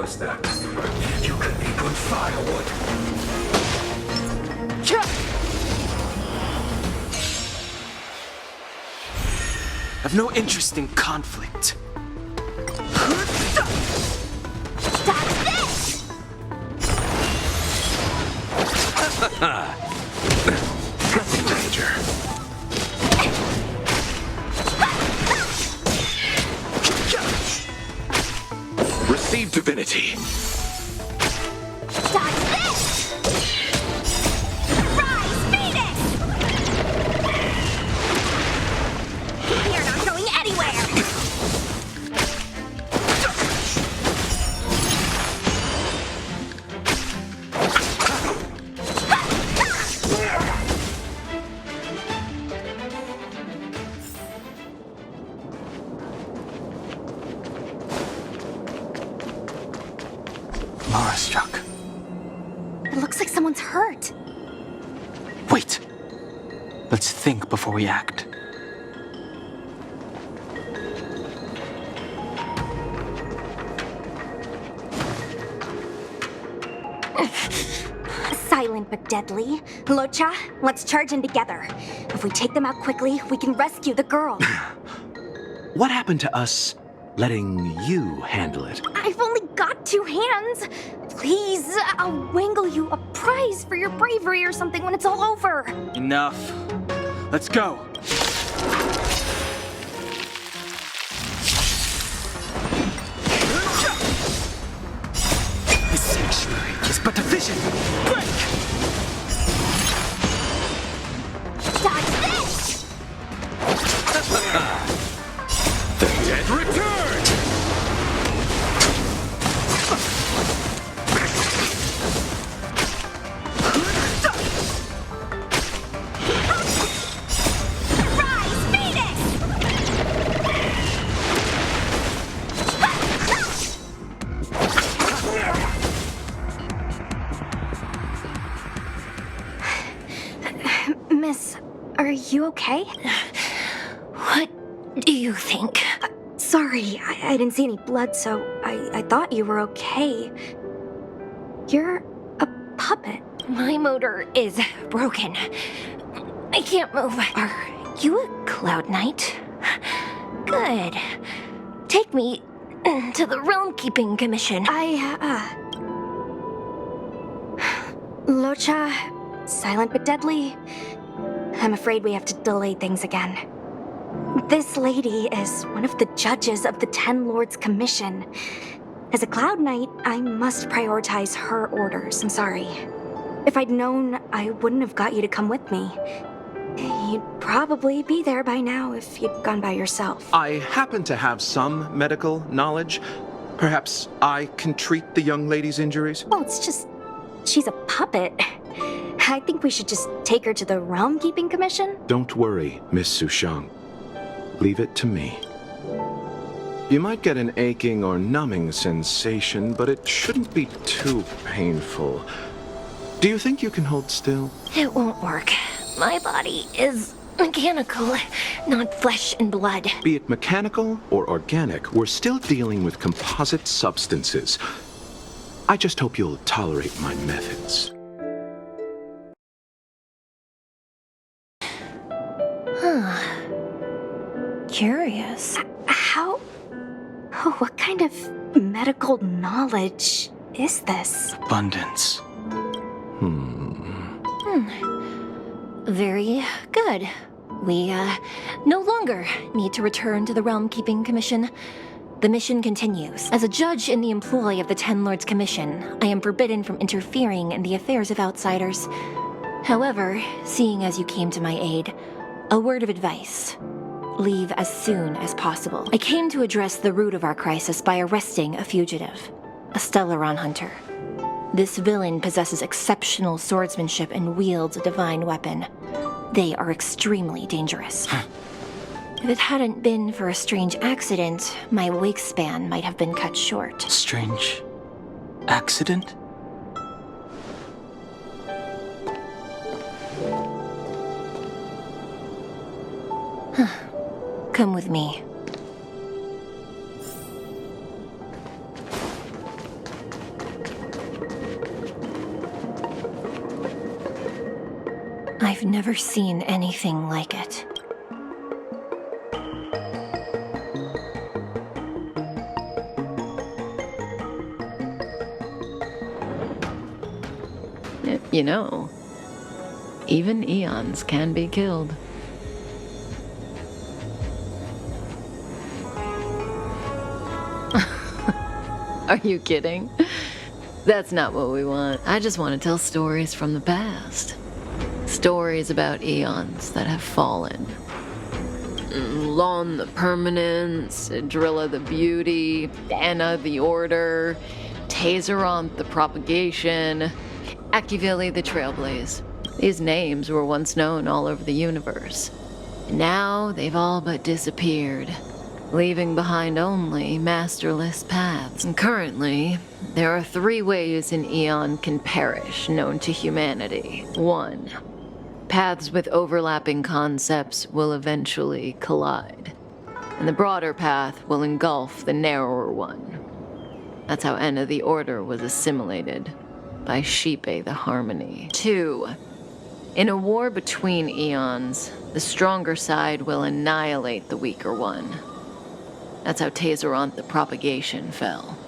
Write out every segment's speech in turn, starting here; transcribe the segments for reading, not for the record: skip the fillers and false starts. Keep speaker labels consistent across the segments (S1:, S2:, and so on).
S1: us that. You could be good firewood.
S2: I've no interest in conflict.
S3: That's this!
S1: Nothing major. Receive divinity.
S3: That's this! Rise, Phoenix! You're not going anywhere!
S2: Mara struck.
S3: It looks like someone's hurt.
S2: Wait. Let's think before we act.
S3: Silent but deadly. Locha, let's charge in together. If we take them out quickly, we can rescue the girl.
S4: What happened to us letting you handle it?
S3: I've only got 2 hands. Please, I'll wangle you a prize for your bravery or something when it's all over.
S2: Enough. Let's go. This sanctuary is but a vision. Break!
S3: Dodge this!
S1: The dead return!
S3: Rise, Phoenix! Miss, are you okay?
S5: What do you think?
S3: Sorry, I didn't see any blood, so I thought you were okay. You're a puppet.
S5: My motor is broken. I can't move. Are you a Cloud Knight? Good. Take me to the Realm Keeping Commission.
S3: Locha, silent but deadly. I'm afraid we have to delay things again. This lady is one of the judges of the Ten Lords Commission. As a Cloud Knight, I must prioritize her orders. I'm sorry. If I'd known, I wouldn't have got you to come with me. You'd probably be there by now if you'd gone by yourself.
S4: I happen to have some medical knowledge. Perhaps I can treat the young lady's injuries?
S3: Well, it's just, she's a puppet. I think we should just take her to the Realm Keeping Commission.
S4: Don't worry, Miss Sushang. Leave it to me. You might get an aching or numbing sensation, but it shouldn't be too painful. Do you think you can hold still?
S5: It won't work. My body is mechanical, not flesh and blood.
S4: Be it mechanical or organic, we're still dealing with composite substances. I just hope you'll tolerate my methods.
S5: Curious.
S3: How? Oh, what kind of medical knowledge is this?
S2: Abundance.
S5: Very good. We, no longer need to return to the Realm Keeping Commission. The mission continues. As a judge in the employ of the Ten Lords Commission, I am forbidden from interfering in the affairs of outsiders. However, seeing as you came to my aid, a word of advice. Leave as soon as possible. I came to address the root of our crisis by arresting a fugitive, a Stellaron hunter. This villain possesses exceptional swordsmanship and wields a divine weapon. They are extremely dangerous. If it hadn't been for a strange accident, my wake span might have been cut short.
S2: Strange accident?
S5: Come with me. never seen anything like it.
S6: You know, even eons can be killed. Are you kidding? That's not what we want. I just want to tell stories from the past. Stories about eons that have fallen. Lon the Permanence, Drilla the Beauty, Anna the Order, Taseront the Propagation, Akivili the Trailblaze. These names were once known all over the universe. Now they've all but disappeared, leaving behind only masterless paths. And currently, there are 3 ways an eon can perish known to humanity. 1. Paths with overlapping concepts will eventually collide, and the broader path will engulf the narrower one. That's how Enna the Order was assimilated by Shipe the Harmony. 2. In a war between eons, the stronger side will annihilate the weaker one. That's how Taseront the Propagation fell.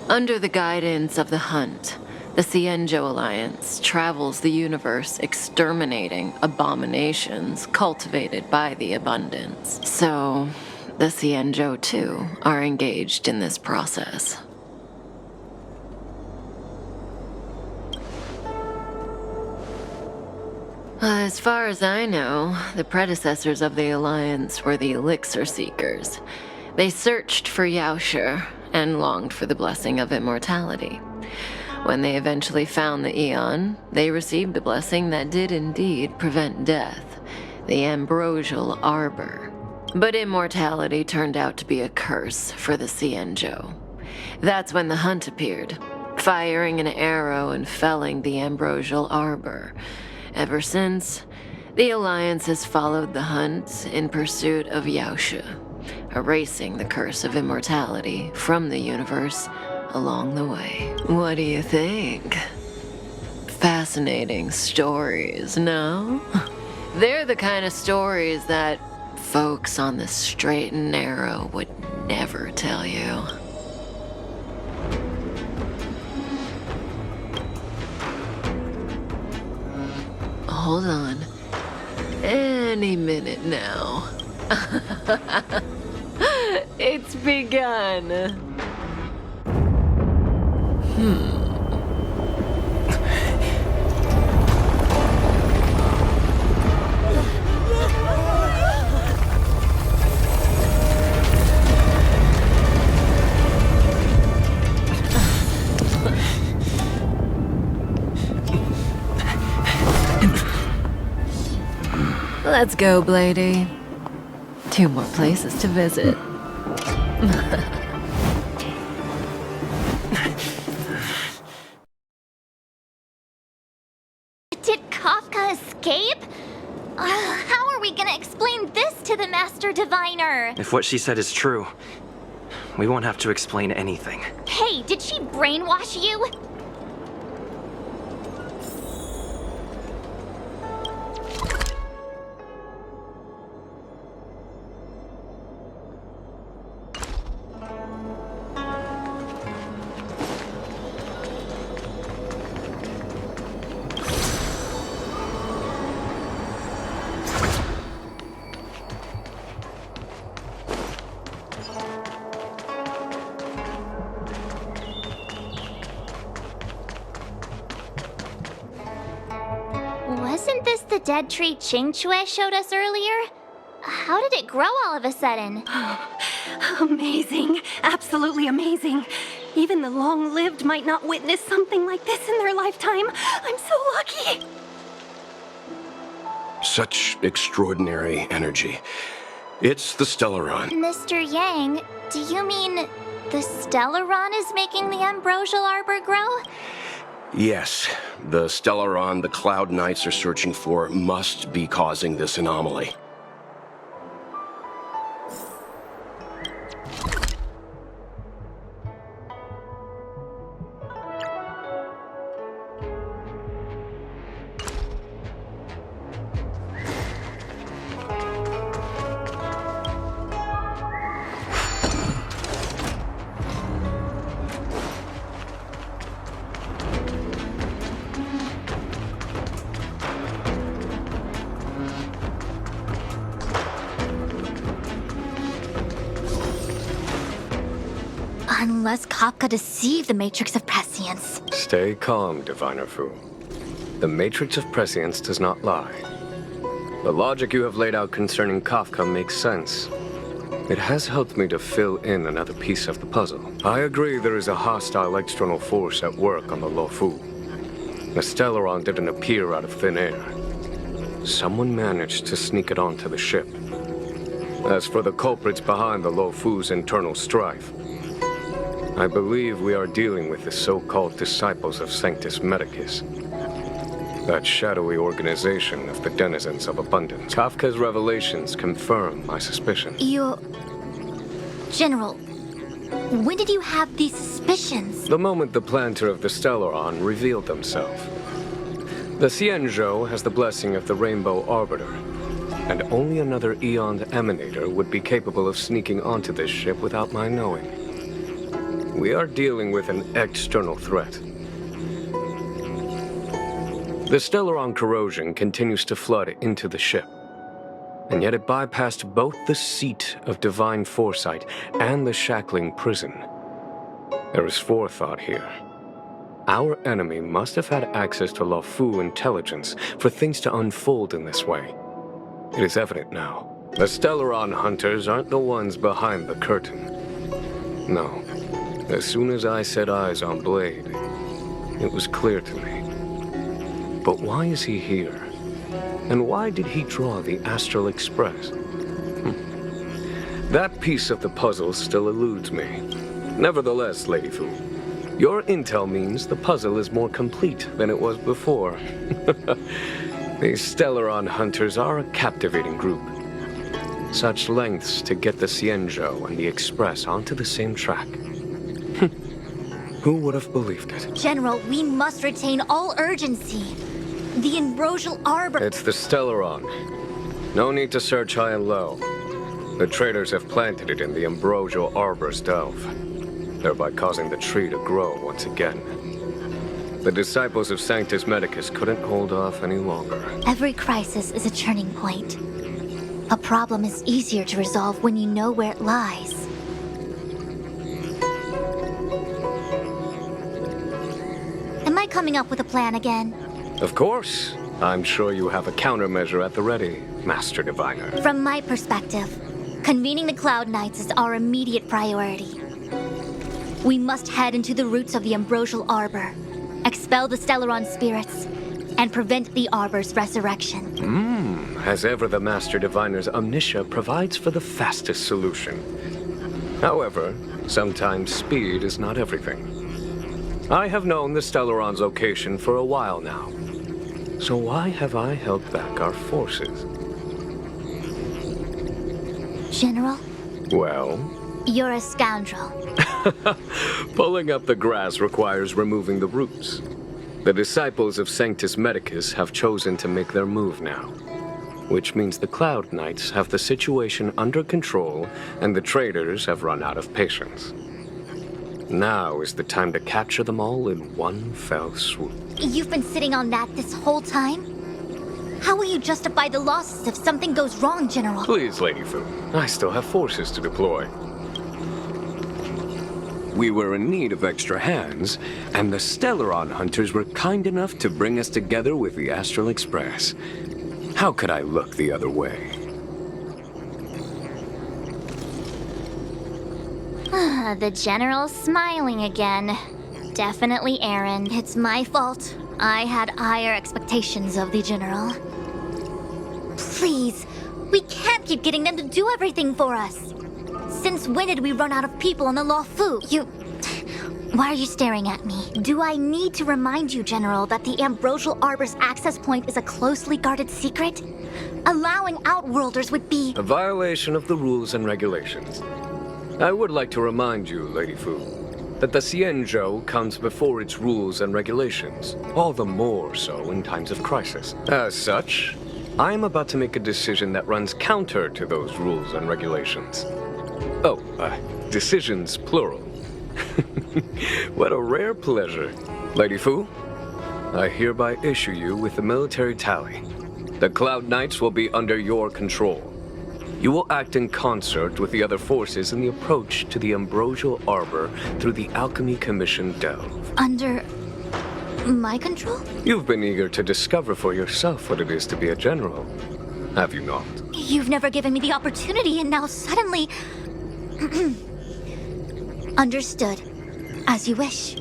S6: Under the guidance of the Hunt, the Cienjo Alliance travels the universe exterminating abominations cultivated by the Abundance. So, the Cienjo, too, are engaged in this process. As far as I know, the predecessors of the Alliance were the Elixir Seekers. They searched for Yaoshe and longed for the blessing of immortality. When they eventually found the Eon, they received a blessing that did indeed prevent death, the Ambrosial Arbor. But immortality turned out to be a curse for the Cienjo. That's when the Hunt appeared, firing an arrow and felling the Ambrosial Arbor. Ever since, the Alliance has followed the Hunt in pursuit of Yaoshe, erasing the curse of immortality from the universe along the way. What do you think? Fascinating stories, no? They're the kind of stories that folks on the straight and narrow would never tell you. Hold on. Any minute now. It's begun. Let's go, Blady. 2 more places to visit.
S7: Did Kafka escape? How are we gonna explain this to the Master Diviner?
S2: If what she said is true, we won't have to explain anything.
S7: Hey, did she brainwash you? Wasn't this the dead tree Qingque showed us earlier? How did it grow all of a sudden?
S3: Amazing. Absolutely amazing. Even the long-lived might not witness something like this in their lifetime. I'm so lucky.
S1: Such extraordinary energy. It's the Stellaron.
S7: Mr. Yang, do you mean the Stellaron is making the Ambrosial Arbor grow?
S1: Yes, the Stellaron the Cloud Knights are searching for must be causing this anomaly.
S7: us Kafka deceived the Matrix of Prescience.
S8: Stay calm, Diviner Fu. The Matrix of Prescience does not lie. The logic you have laid out concerning Kafka makes sense. It has helped me to fill in another piece of the puzzle. I agree there is a hostile external force at work on the Luofu. The Stellaron didn't appear out of thin air. Someone managed to sneak it onto the ship. As for the culprits behind the Luofu's internal strife, I believe we are dealing with the so-called disciples of Sanctus Medicus. That shadowy organization of the denizens of abundance. Kafka's revelations confirm my suspicion.
S7: General, when did you have these suspicions?
S8: The moment the planter of the Stellaron revealed himself. The Xianzhou has the blessing of the Rainbow Arbiter, and only another Eon's Emanator would be capable of sneaking onto this ship without my knowing. We are dealing with an external threat. The Stellaron corrosion continues to flood into the ship, and yet it bypassed both the seat of divine foresight and the shackling prison. There is forethought here. Our enemy must have had access to Luofu intelligence for things to unfold in this way. It is evident now. The Stellaron hunters aren't the ones behind the curtain. No. As soon as I set eyes on Blade, it was clear to me. But why is he here? And why did he draw the Astral Express? That piece of the puzzle still eludes me. Nevertheless, Lady Fu, your intel means the puzzle is more complete than it was before. These Stellaron hunters are a captivating group. Such lengths to get the Xianzhou and the Express onto the same track. Who would have believed it?
S7: General, we must retain all urgency. The Ambrosial Arbor...
S8: It's the Stellaron. No need to search high and low. The traders have planted it in the Ambrosial Arbor's delve, thereby causing the tree to grow once again. The disciples of Sanctus Medicus couldn't hold off any longer.
S7: Every crisis is a turning point. A problem is easier to resolve when you know where it lies. Am I coming up with a plan again?
S8: Of course. I'm sure you have a countermeasure at the ready, Master Diviner.
S7: From my perspective, convening the Cloud Knights is our immediate priority. We must head into the roots of the Ambrosial Arbor, expel the Stellaron spirits, and prevent the Arbor's resurrection.
S8: As ever, the Master Diviner's omniscia provides for the fastest solution. However, sometimes speed is not everything. I have known the Stellaron's location for a while now. So why have I held back our forces?
S7: General?
S8: Well?
S7: You're a scoundrel.
S8: Pulling up the grass requires removing the roots. The disciples of Sanctus Medicus have chosen to make their move now, which means the Cloud Knights have the situation under control and the traders have run out of patience. Now is the time to capture them all in one fell swoop.
S7: You've been sitting on that this whole time? How will you justify the losses if something goes wrong, General?
S8: Please, Lady Fu. I still have forces to deploy. We were in need of extra hands, and the Stellaron hunters were kind enough to bring us together with the Astral Express. How could I look the other way?
S7: The General's smiling again. Definitely Aaron. It's my fault. I had higher expectations of the General. Please, we can't keep getting them to do everything for us. Since when did we run out of people on the Luofu? Why are you staring at me? Do I need to remind you, General, that the Ambrosial Arbor's access point is a closely guarded secret? Allowing Outworlders would be...
S8: a violation of the rules and regulations. I would like to remind you, Lady Fu, that the Xianzhou comes before its rules and regulations, all the more so in times of crisis. As such, I am about to make a decision that runs counter to those rules and regulations. Oh, decisions plural. What a rare pleasure. Lady Fu, I hereby issue you with the military tally. The Cloud Knights will be under your control. You will act in concert with the other forces in the approach to the Ambrosial Arbor through the Alchemy Commission delve.
S7: Under my control?
S8: You've been eager to discover for yourself what it is to be a general, have you not?
S7: You've never given me the opportunity, and now suddenly... Understood. As you wish.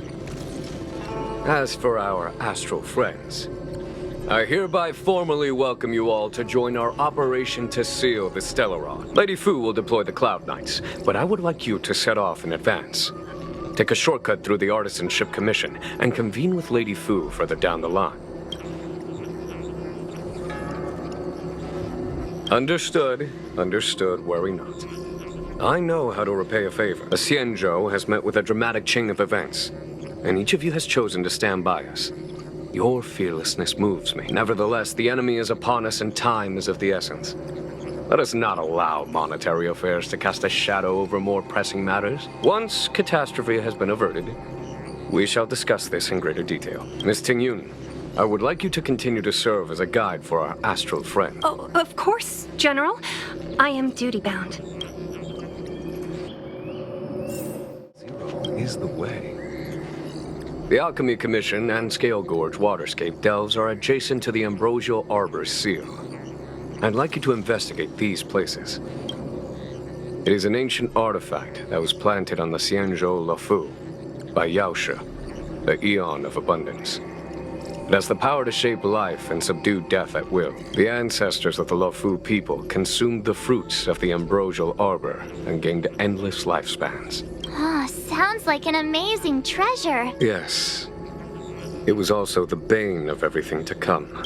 S8: As for our astral friends, I hereby formally welcome you all to join our operation to seal the Stellaron. Lady Fu will deploy the Cloud Knights, but I would like you to set off in advance. Take a shortcut through the Artisanship Commission and convene with Lady Fu further down the line. Understood. Understood, worry not. I know how to repay a favor. The Xianzhou has met with a dramatic chain of events, and each of you has chosen to stand by us. Your fearlessness moves me. Nevertheless, the enemy is upon us and time is of the essence. Let us not allow monetary affairs to cast a shadow over more pressing matters. Once catastrophe has been averted, we shall discuss this in greater detail. Miss Tingyun, I would like you to continue to serve as a guide for our astral friend.
S9: Oh, of course, General. I am duty-bound.
S8: Zero is the way. The Alchemy Commission and Scale Gorge Waterscape delves are adjacent to the Ambrosial Arbor's seal. I'd like you to investigate these places. It is an ancient artifact that was planted on the Xianzhou Luofu by Yaoshe, the Eon of Abundance. It has the power to shape life and subdue death at will. The ancestors of the Luofu people consumed the fruits of the Ambrosial Arbor and gained endless lifespans.
S7: Ah, sounds like an amazing treasure.
S8: Yes. It was also the bane of everything to come.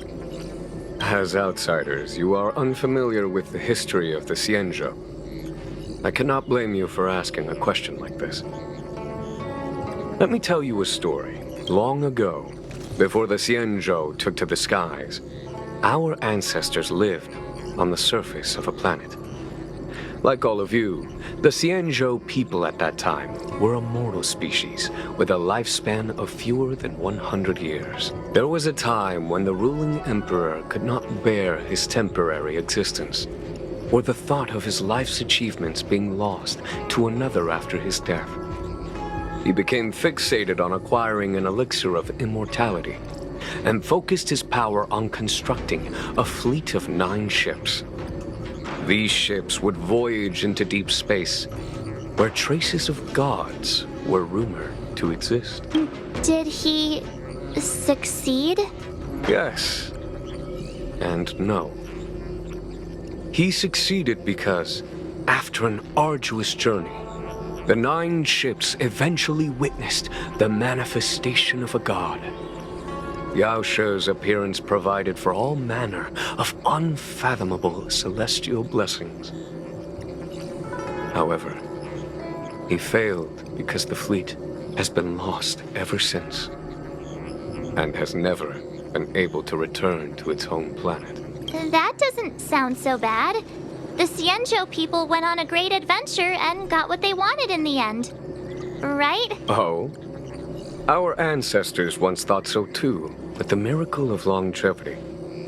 S8: As outsiders, you are unfamiliar with the history of the Xianzhou. I cannot blame you for asking a question like this. Let me tell you a story. Long ago, before the Xianzhou took to the skies, our ancestors lived on the surface of a planet. Like all of you, the Xianzhou people at that time were a mortal species with a lifespan of fewer than 100 years. There was a time when the ruling emperor could not bear his temporary existence, or the thought of his life's achievements being lost to another after his death. He became fixated on acquiring an elixir of immortality, and focused his power on constructing a fleet of 9 ships. These ships would voyage into deep space, where traces of gods were rumored to exist.
S7: Did he succeed?
S8: Yes, and no. He succeeded because, after an arduous journey, the 9 ships eventually witnessed the manifestation of a god. Yaoshe's appearance provided for all manner of unfathomable celestial blessings. However, he failed because the fleet has been lost ever since, and has never been able to return to its home planet.
S7: That doesn't sound so bad. The Xianzhou people went on a great adventure and got what they wanted in the end. Right?
S8: Oh? Our ancestors once thought so too, but the miracle of longevity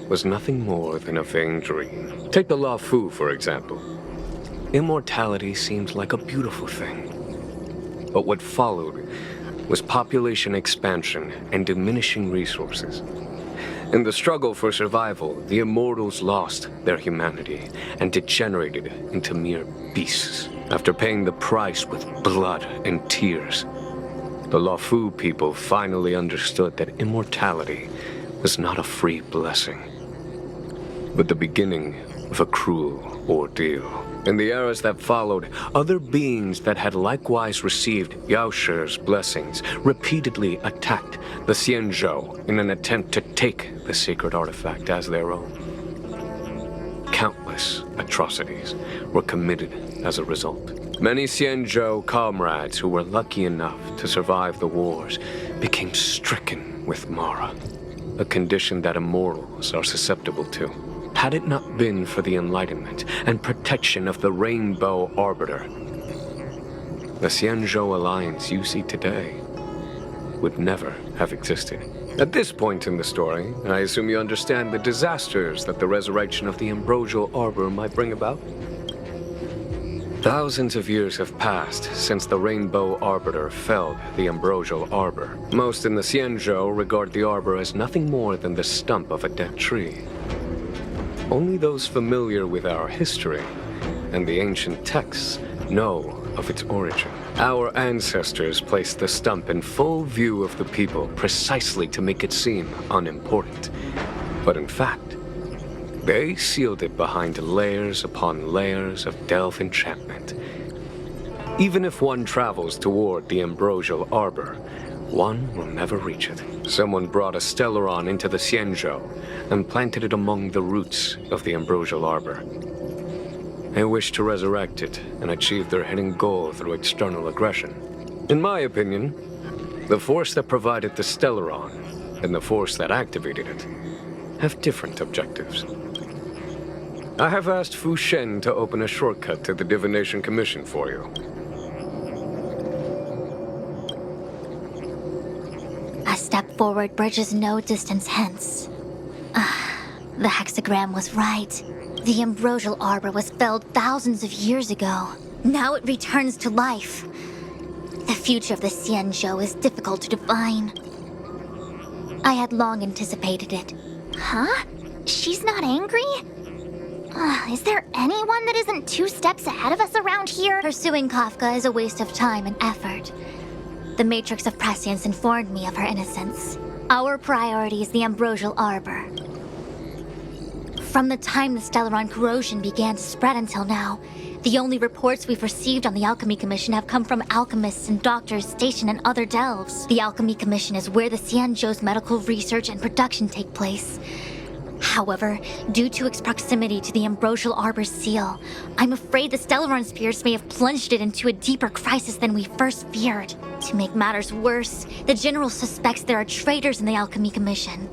S8: was nothing more than a vain dream. Take the Luofu, for example. Immortality seemed like a beautiful thing. But what followed was population expansion and diminishing resources. In the struggle for survival, the immortals lost their humanity and degenerated into mere beasts. After paying the price with blood and tears, the Luofu people finally understood that immortality was not a free blessing, but the beginning of a cruel ordeal. In the eras that followed, other beings that had likewise received Yaoshe's blessings repeatedly attacked the Xianzhou in an attempt to take the sacred artifact as their own. Countless atrocities were committed as a result. Many Xianzhou comrades who were lucky enough to survive the wars became stricken with Mara, a condition that immortals are susceptible to. Had it not been for the enlightenment and protection of the Rainbow Arbiter, the Xianzhou alliance you see today would never have existed. At this point in the story, I assume you understand the disasters that the resurrection of the Ambrosial Arbor might bring about? Thousands of years have passed since the Rainbow Arbiter felled the Ambrosial Arbor. Most in the Xianzhou regard the arbor as nothing more than the stump of a dead tree. Only those familiar with our history and the ancient texts know of its origin. Our ancestors placed the stump in full view of the people precisely to make it seem unimportant. But in fact, they sealed it behind layers upon layers of delve enchantment. Even if one travels toward the Ambrosial Arbor, one will never reach it. Someone brought a Stellaron into the Xianzhou and planted it among the roots of the Ambrosial Arbor. They wish to resurrect it and achieve their hidden goal through external aggression. In my opinion, the force that provided the Stellaron and the force that activated it have different objectives. I have asked Fu Shen to open a shortcut to the Divination Commission for you.
S7: A step forward bridges no distance hence. The hexagram was right. The Ambrosial Arbor was felled thousands of years ago. Now it returns to life. The future of the Xianzhou is difficult to define. I had long anticipated it.
S10: Huh? She's not angry? Is there anyone that isn't 2 steps ahead of us around here?
S7: Pursuing Kafka is a waste of time and effort. The Matrix of Prescience informed me of her innocence. Our priority is the Ambrosial Arbor. From the time the Stellaron corrosion began to spread until now, the only reports we've received on the Alchemy Commission have come from alchemists and doctors stationed in other delves. The Alchemy Commission is where the Xianzhou's medical research and production take place. However, due to its proximity to the Ambrosial Arbor's seal, I'm afraid the Stellaron spirits may have plunged it into a deeper crisis than we first feared. To make matters worse, the General suspects there are traitors in the Alchemy Commission.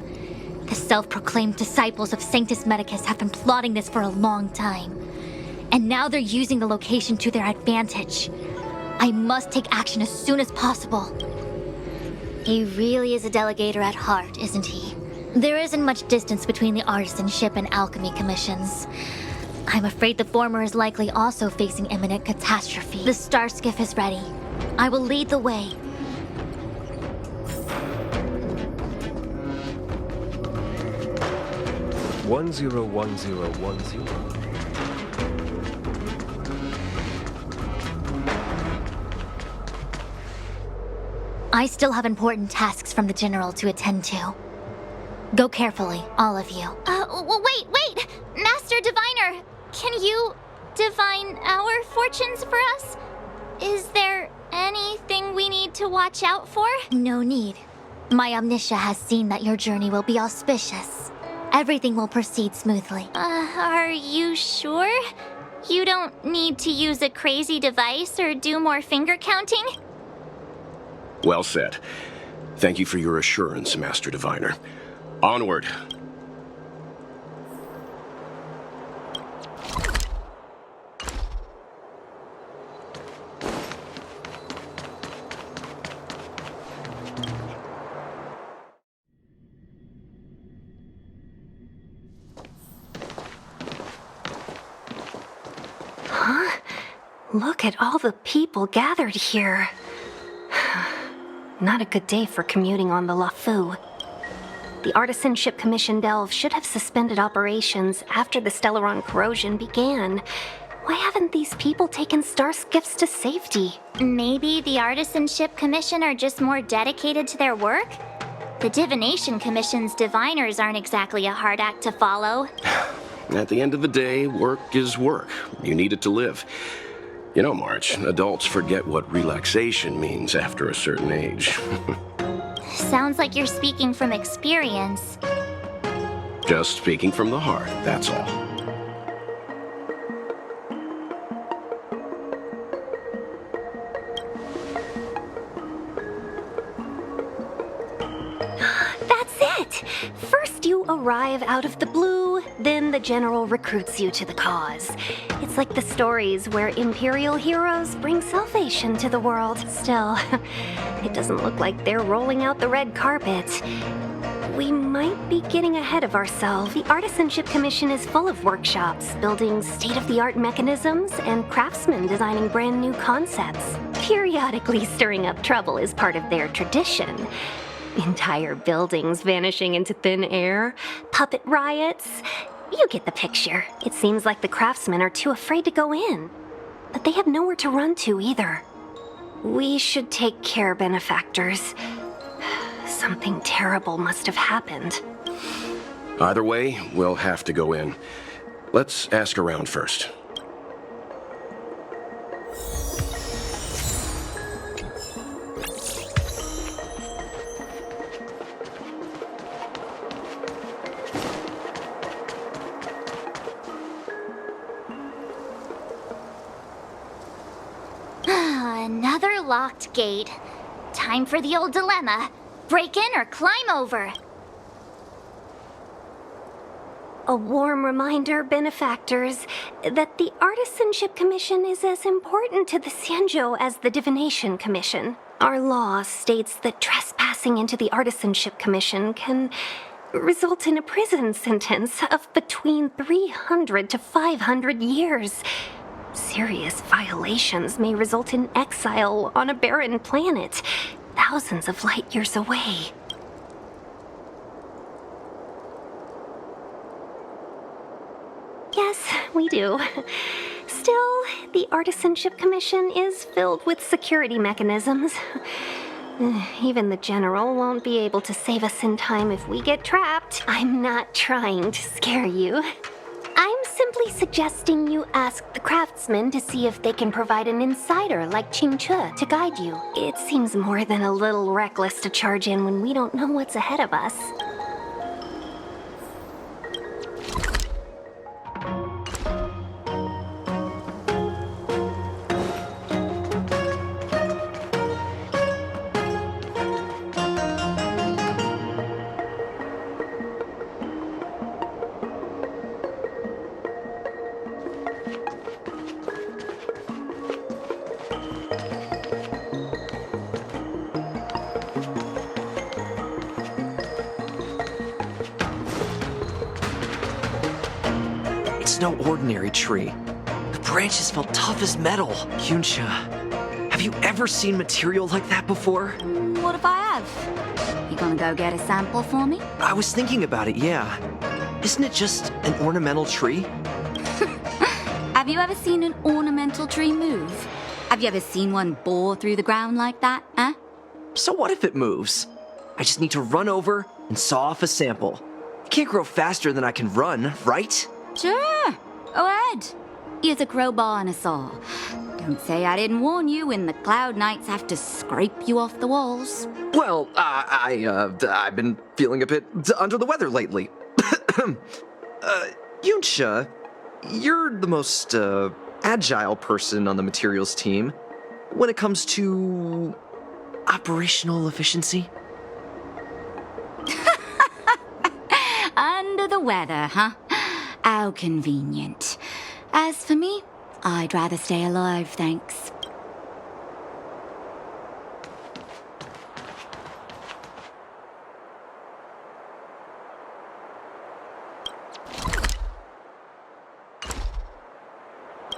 S7: The self-proclaimed disciples of Sanctus Medicus have been plotting this for a long time. And now they're using the location to their advantage. I must take action as soon as possible. He really is a delegator at heart, isn't he? There isn't much distance between the artisanship and alchemy commissions. I'm afraid the former is likely also facing imminent catastrophe. The star skiff is ready. I will lead the way.
S11: One zero 101010.
S7: I still have important tasks from the General to attend to. Go carefully, all of you.
S10: Wait! Master Diviner! Can you divine our fortunes for us? Is there anything we need to watch out for?
S7: No need. My Omniscia has seen that your journey will be auspicious. Everything will proceed smoothly.
S10: Are you sure? You don't need to use a crazy device or do more finger counting?
S1: Well said. Thank you for your assurance, Master Diviner. Onward.
S9: Huh? Look at all the people gathered here. Not a good day for commuting on the LaFu. The Artisanship Commission Delve should have suspended operations after the Stellaron corrosion began. Why haven't these people taken star skiffs to safety?
S10: Maybe the Artisanship Commission are just more dedicated to their work? The Divination Commission's diviners aren't exactly a hard act to follow.
S1: At the end of the day, work is work. You need it to live. You know, March, adults forget what relaxation means after a certain age.
S10: Sounds like you're speaking from experience.
S1: Just speaking from the heart, that's all.
S9: That's it! First you arrive out of the blue, then the General recruits you to the cause. It's like the stories where Imperial heroes bring salvation to the world. Still, it doesn't look like they're rolling out the red carpet. We might be getting ahead of ourselves. The Artisanship Commission is full of workshops, building state-of-the-art mechanisms, and craftsmen designing brand new concepts. Periodically stirring up trouble is part of their tradition. Entire buildings vanishing into thin air, puppet riots. You get the picture. It seems like the craftsmen are too afraid to go in. But they have nowhere to run to either. We should take care, benefactors. Something terrible must have happened.
S1: Either way, we'll have to go in. Let's ask around first.
S10: Another locked gate. Time for the old dilemma. Break in or climb over?
S9: A warm reminder, benefactors, that the Artisanship Commission is as important to the Xianzhou as the Divination Commission. Our law states that trespassing into the Artisanship Commission can result in a prison sentence of between 300 to 500 years. Serious violations may result in exile on a barren planet, thousands of light years away. Yes, we do. Still, the Artisanship Commission is filled with security mechanisms. Even the General won't be able to save us in time if we get trapped. I'm not trying to scare you. I'm simply suggesting you ask the craftsmen to see if they can provide an insider like Qingche to guide you. It seems more than a little reckless to charge in when we don't know what's ahead of us.
S2: It's no ordinary tree. The branches felt tough as metal. Yunsha, have you ever seen material like that before?
S12: What if I have? You gonna go get a sample for me?
S2: I was thinking about it, yeah. Isn't it just an ornamental tree?
S12: Have you ever seen an ornamental tree move? Have you ever seen one bore through the ground like that, huh?
S2: So what if it moves? I just need to run over and saw off a sample. It can't grow faster than I can run, right?
S12: Sure, go ahead. Here's a crowbar and a saw. Don't say I didn't warn you when the Cloud Knights have to scrape you off the walls.
S2: Well, I've been feeling a bit under the weather lately. Yunsha, you're the most agile person on the materials team when it comes to operational efficiency.
S12: Under the weather, huh? How convenient. As for me, I'd rather stay alive, thanks.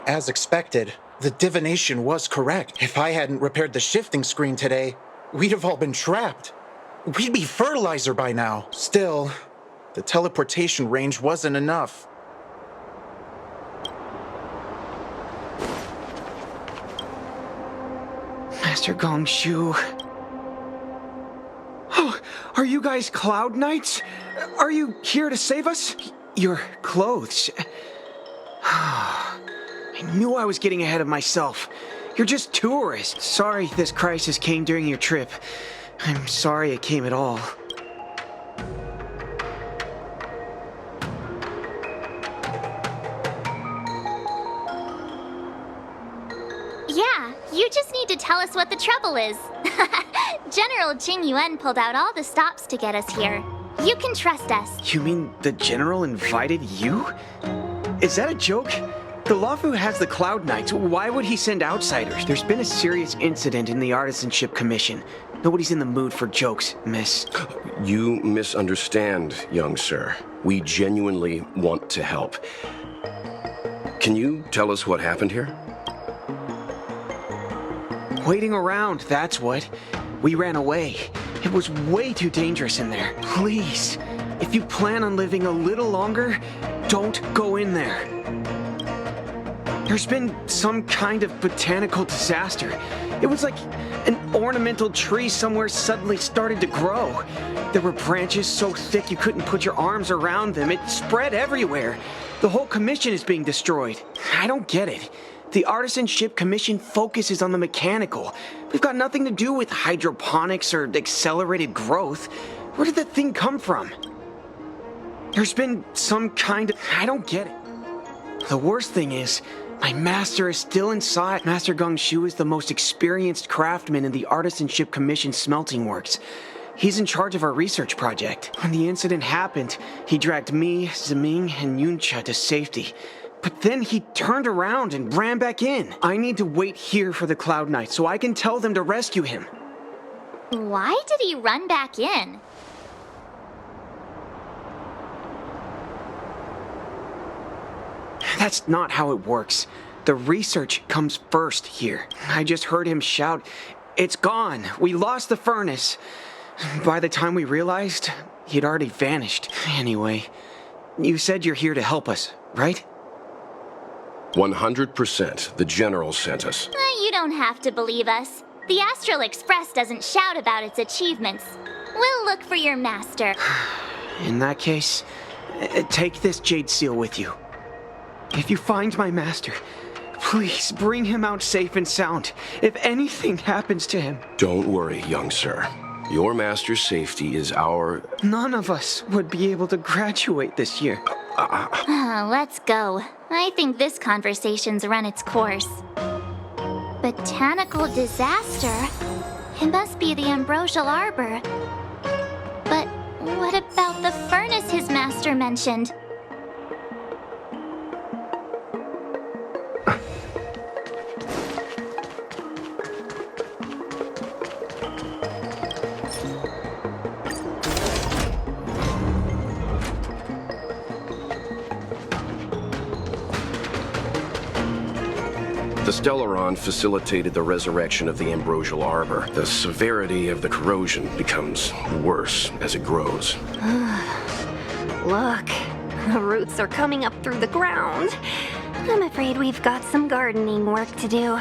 S13: As expected, the divination was correct. If I hadn't repaired the shifting screen today, we'd have all been trapped. We'd be fertilizer by now. Still, the teleportation range wasn't enough.
S2: Master Gongshu. Oh, are you guys Cloud Knights? Are you here to save us? Your clothes. I knew I was getting ahead of myself. You're just tourists. Sorry this crisis came during your trip. I'm sorry it came at all.
S10: Yeah, you just need to tell us what the trouble is. General Jing Yuan pulled out all the stops to get us here. You can trust us.
S2: You mean the General invited you? Is that a joke? The Luofu has the Cloud Knights. Why would he send outsiders? There's been a serious incident in the Artisanship Commission. Nobody's in the mood for jokes, miss.
S1: You misunderstand, young sir. We genuinely want to help. Can you tell us what happened here?
S2: Waiting around, that's what. We ran away. It was way too dangerous in there. Please, if you plan on living a little longer, don't go in there. There's been some kind of botanical disaster. It was like an ornamental tree somewhere suddenly started to grow. There were branches so thick you couldn't put your arms around them. It spread everywhere. The whole commission is being destroyed. I don't get it. The Artisanship Commission focuses on the mechanical. We've got nothing to do with hydroponics or accelerated growth. Where did that thing come from? There's been some kind of... I don't get it. The worst thing is, my master is still inside. Master Gongshu is the most experienced craftsman in the Artisanship Commission smelting works. He's in charge of our research project. When the incident happened, he dragged me, Zeming, and Yuncha to safety. But then he turned around and ran back in. I need to wait here for the Cloud Knight so I can tell them to rescue him.
S10: Why did he run back in?
S2: That's not how it works. The research comes first here. I just heard him shout, "It's gone! We lost the furnace!" By the time we realized, he'd already vanished. Anyway, you said you're here to help us, right?
S1: 100%. The General sent us.
S10: You don't have to believe us. The Astral Express doesn't shout about its achievements. We'll look for your master.
S2: In that case, take this jade seal with you. If you find my master, please bring him out safe and sound. If anything happens to him...
S1: Don't worry, young sir. Your master's safety is our...
S2: None of us would be able to graduate this year.
S10: Let's go. I think this conversation's run its course. Botanical disaster? It must be the ambrosial arbor. But what about the furnace his master mentioned?
S1: The Stellaron facilitated the resurrection of the ambrosial arbor. The severity of the corrosion becomes worse as it grows.
S9: Look, the roots are coming up through the ground. I'm afraid we've got some gardening work to do.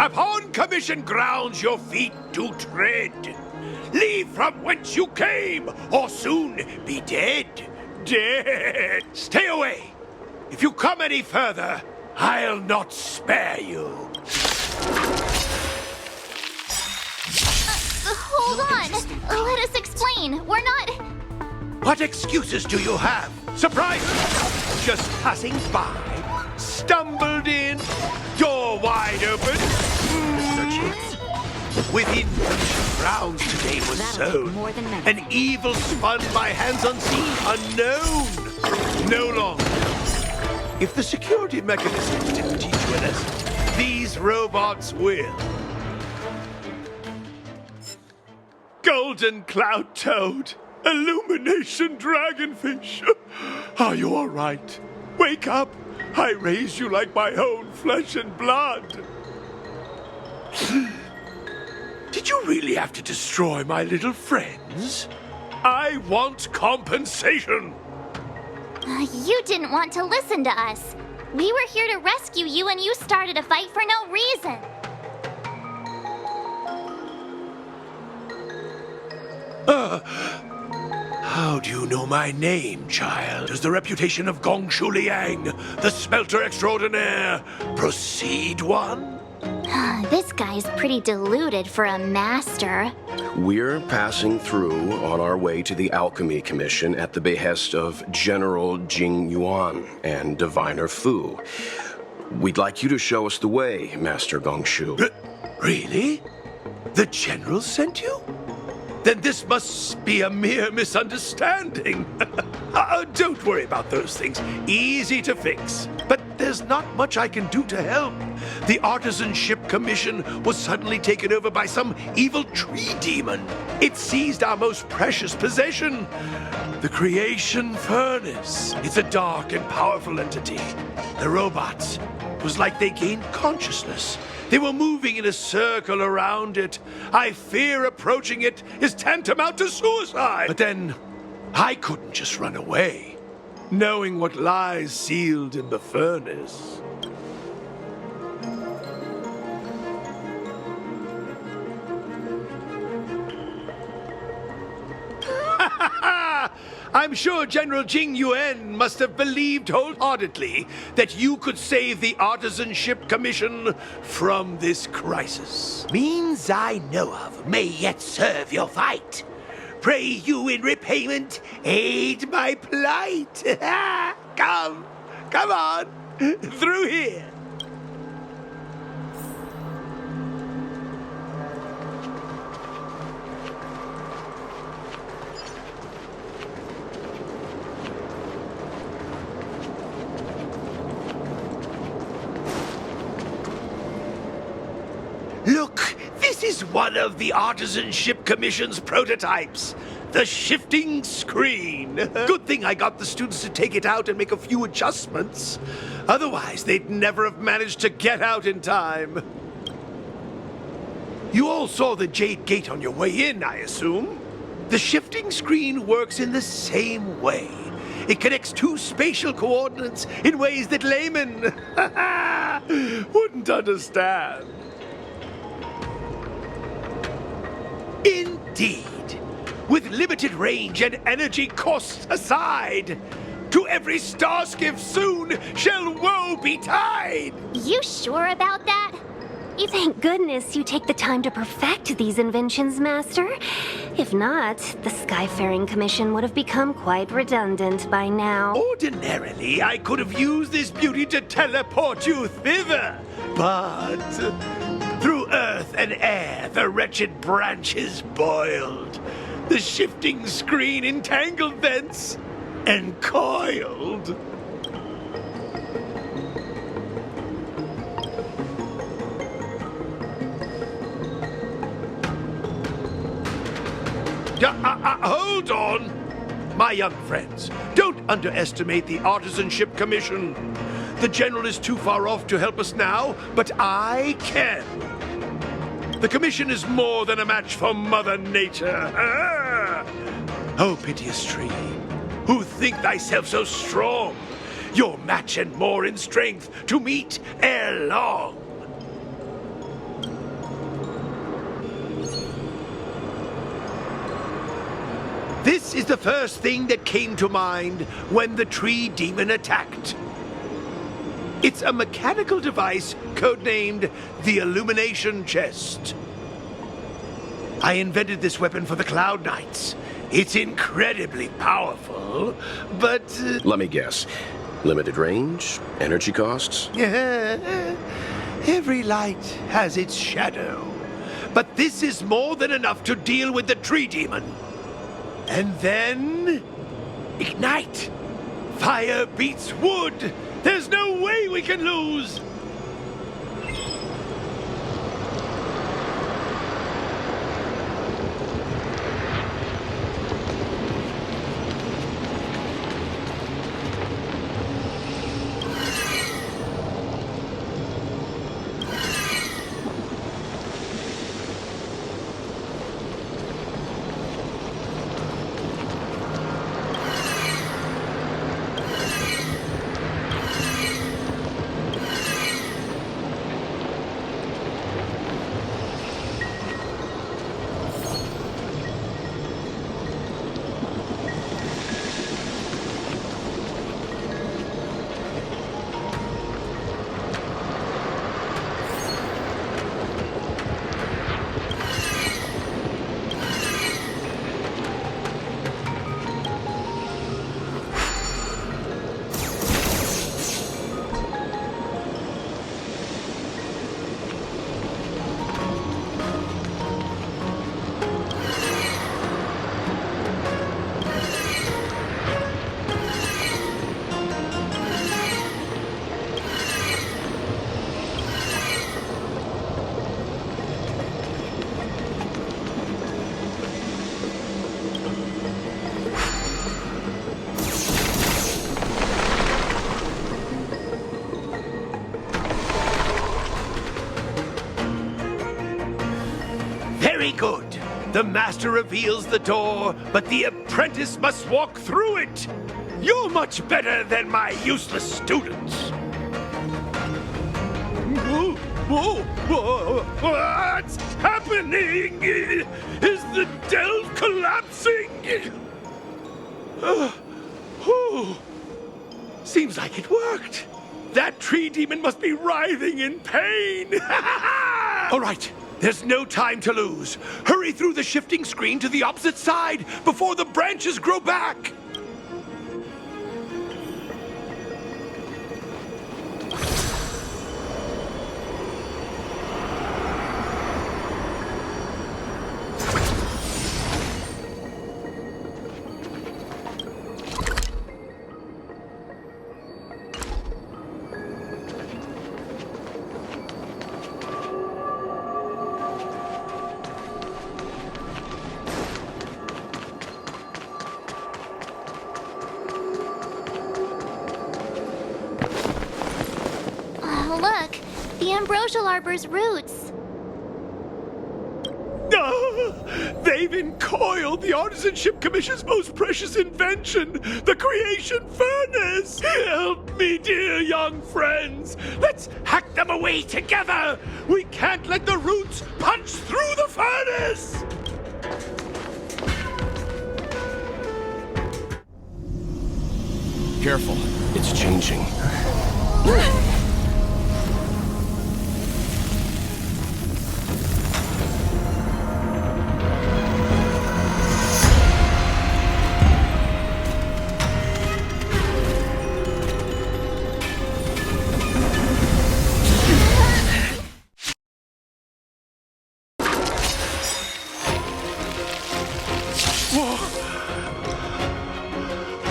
S14: Upon commission grounds your feet do tread. Leave from whence you came, or soon be dead. Dead! Stay away! If you come any further, I'll not spare you.
S10: Hold on! Let us explain. We're not...
S14: What excuses do you have? Surprise! Just passing by? Stumbled in? Door wide open? Within commission grounds today was sown an evil spun by hands unseen, unknown, no longer. If the security mechanisms didn't teach you a lesson, these robots will. Golden Cloud Toad, Illumination Dragonfish. Are you all right? Wake up. I raised you like my own flesh and blood. Did you really have to destroy my little friends? I want compensation.
S10: You didn't want to listen to us. We were here to rescue you and you started a fight for no reason.
S14: How do you know my name, child? Does the reputation of Gongshu Liang, the smelter extraordinaire, precede one?
S10: This guy's pretty deluded for a master.
S1: We're passing through on our way to the Alchemy Commission at the behest of General Jing Yuan and Diviner Fu. We'd like you to show us the way, Master Gongshu.
S14: Really? The General sent you? then this must be a mere misunderstanding. Don't worry about those things. Easy to fix. But there's not much I can do to help. The Artisanship Commission was suddenly taken over by some evil tree demon. It seized our most precious possession, the creation furnace. It's a dark and powerful entity. The robots, it was like they gained consciousness. They were moving in a circle around it. I fear approaching it is tantamount to suicide. But then, I couldn't just run away, knowing what lies sealed in the furnace. I'm sure General Jing Yuan must have believed wholeheartedly that you could save the Artisanship Commission from this crisis. Means I know of may yet serve your fight. Pray you in repayment aid my plight. Come on, through here. Look, this is one of the Artisanship Commission's prototypes. The shifting screen. Good thing I got the students to take it out and make a few adjustments. Otherwise, they'd never have managed to get out in time. You all saw the Jade Gate on your way in, I assume? The shifting screen works in the same way. It connects two spatial coordinates in ways that laymen wouldn't understand. Indeed. With limited range and energy costs aside, to every starskiff soon shall woe betide!
S9: You sure about that? Thank goodness you take the time to perfect these inventions, Master. If not, the Skyfaring Commission would have become quite redundant by now.
S14: Ordinarily, I could have used this beauty to teleport you thither, but through earth and air, the wretched branches boiled. The shifting screen entangled thence and coiled. Hold on! My young friends, don't underestimate the Artisanship Commission. The General is too far off to help us now, but I can. The Commission is more than a match for Mother Nature. Oh, piteous tree, who think thyself so strong, your match and more in strength to meet ere long. This is the first thing that came to mind when the tree demon attacked. It's a mechanical device codenamed the Illumination Chest. I invented this weapon for the Cloud Knights. It's incredibly powerful, but...
S1: Let me guess. Limited range? Energy costs?
S14: Every light has its shadow. But this is more than enough to deal with the tree demon. And then... ignite! Fire beats wood! There's no way we can lose! Very good. The master reveals the door, but the apprentice must walk through it. You're much better than my useless students. What's happening? Is the delve collapsing? Seems like it worked. That tree demon must be writhing in pain. All right, there's no time to lose. Hurry through the shifting screen to the opposite side before the branches grow back.
S10: Look, the ambrosial arbor's roots.
S14: They've encoiled the Artisanship Commission's most precious invention, the creation furnace! Help me, dear young friends! Let's hack them away together! We can't let the roots punch through the furnace!
S1: Careful, it's changing.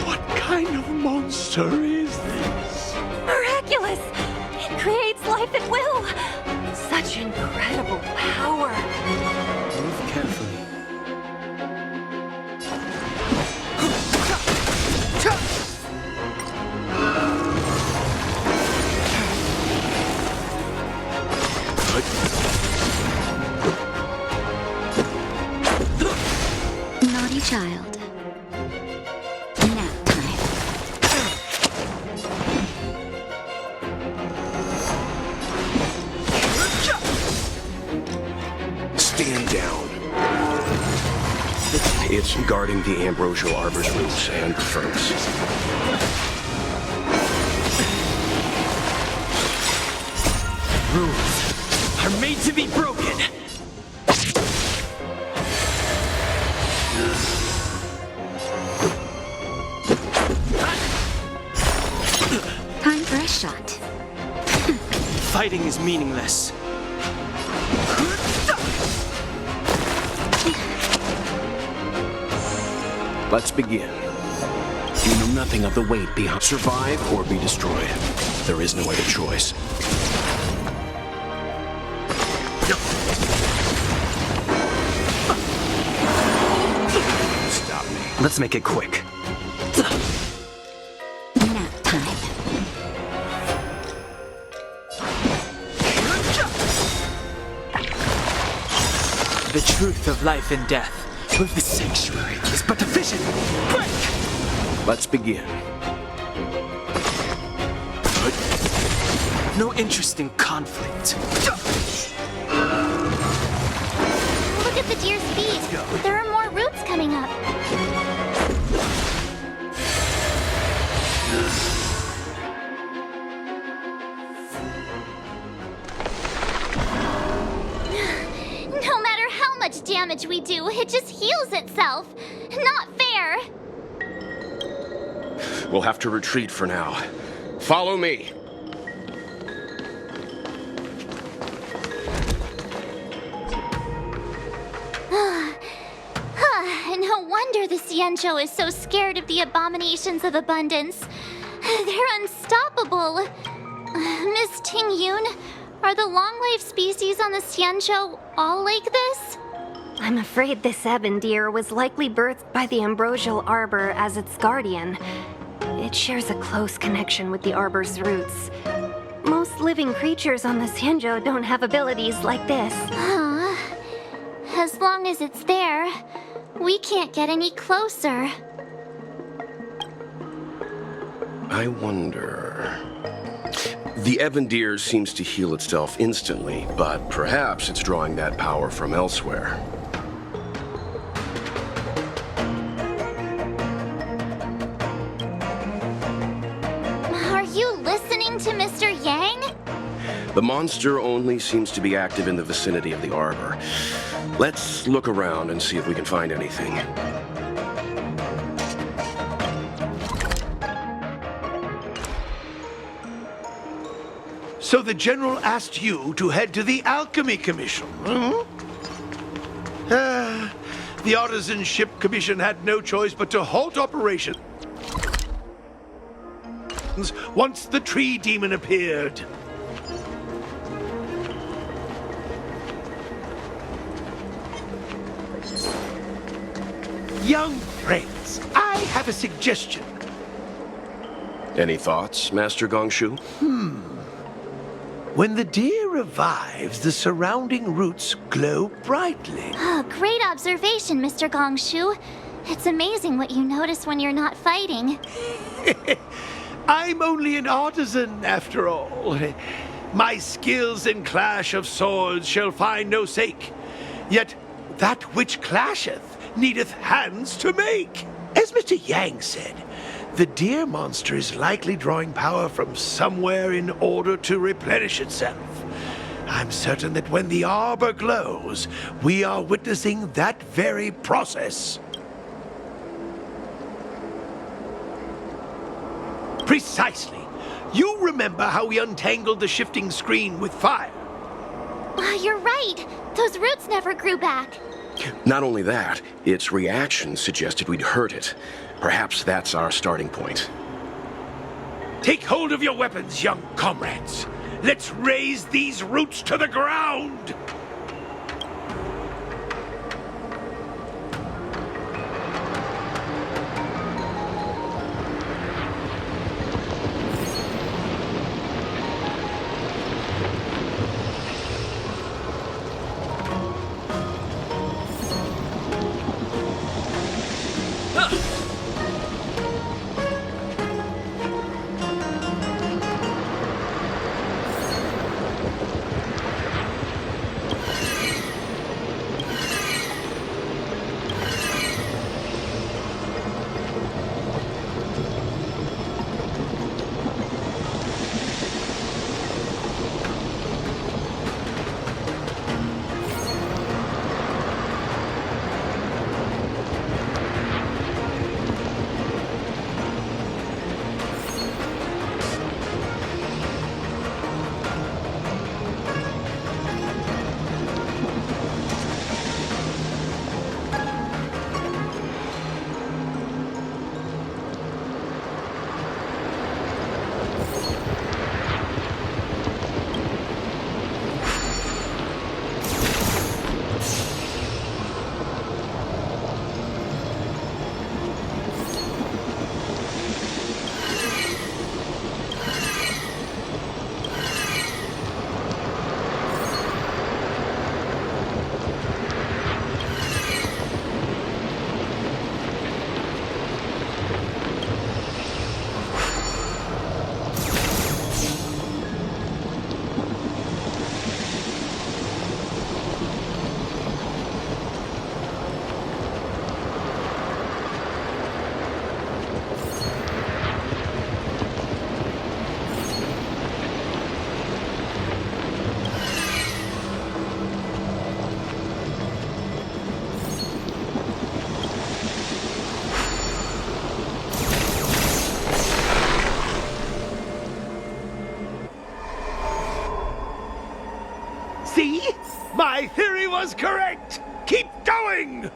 S14: What kind of monster is this?
S9: Miraculous! It creates life at will! Such incredible power!
S2: Move carefully.
S12: Naughty child. Nap time.
S1: Stand down. It's guarding the ambrosial arbor's roots and the furnace.
S2: Rules are made to be broken.
S12: Time for a shot.
S2: Fighting is meaningless.
S1: Let's begin. You know nothing of the weight behind. Survive or be destroyed. There is no other choice. Stop me.
S2: Let's make it quick.
S12: Nap time.
S2: The truth of life and death with the sanctuary is but a vision. Break!
S1: Let's begin.
S2: No interest in conflict.
S10: Look at the deer's feet. There are more roots coming up. No matter how much damage we do, it just heals itself. Not fair.
S1: We'll have to retreat for now. Follow me.
S10: No wonder the Xianzhou is so scared of the abominations of abundance. They're unstoppable. Miss Ting Yun, are the long-life species on the Xianzhou all like this?
S9: I'm afraid this ebon deer was likely birthed by the ambrosial arbor as its guardian. It shares a close connection with the arbor's roots. Most living creatures on the Xianzhou don't have abilities like this.
S10: As long as it's there, we can't get any closer.
S1: I wonder... The Evandir seems to heal itself instantly, but perhaps it's drawing that power from elsewhere.
S10: Are you listening to Mr. Yang?
S1: The monster only seems to be active in the vicinity of the arbor. Let's look around and see if we can find anything.
S14: So the General asked you to head to the Alchemy Commission, hmm? The Artisanship Commission had no choice but to halt operations once the tree demon appeared. Young friends, I have a suggestion.
S1: Any thoughts, Master Gongshu?
S14: When the deer revives, the surrounding roots glow brightly.
S10: Oh, great observation, Mr. Gongshu. It's amazing what you notice when you're not fighting.
S14: I'm only an artisan, after all. My skills in clash of swords shall find no sake. Yet that which clasheth needeth hands to make. As Mr. Yang said, the deer monster is likely drawing power from somewhere in order to replenish itself. I'm certain that when the arbor glows, we are witnessing that very process. Precisely. You remember how we untangled the shifting screen with fire?
S10: You're right. Those roots never grew back.
S1: Not only that, its reaction suggested we'd hurt it. Perhaps that's our starting point.
S14: Take hold of your weapons, young comrades. Let's raze these roots to the ground! See? My theory was correct! Keep going!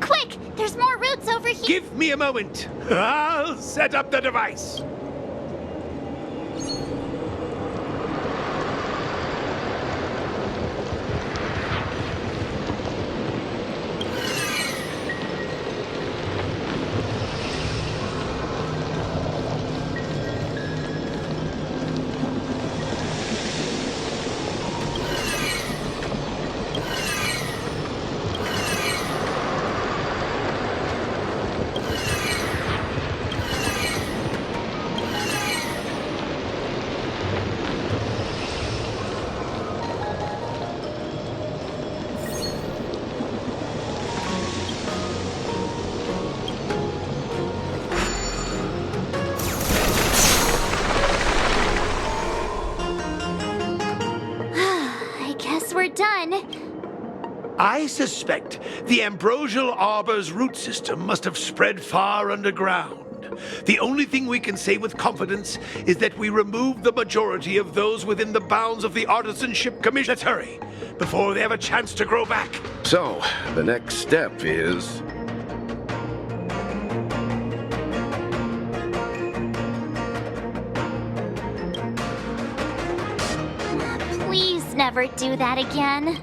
S10: Quick! There's more routes over here!
S14: Give me a moment. I'll set up the device.
S10: We're done.
S14: I suspect the Ambrosial Arbor's root system must have spread far underground. The only thing we can say with confidence is that we removed the majority of those within the bounds of the Artisanship Commission. Let's hurry, before they have a chance to grow back.
S1: So, the next step is...
S10: Please never do that again.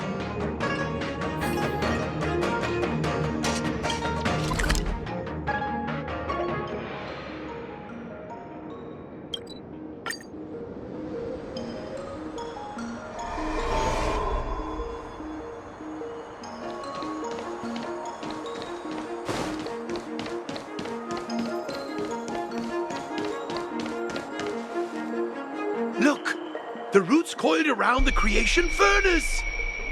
S14: The roots coiled around the creation furnace.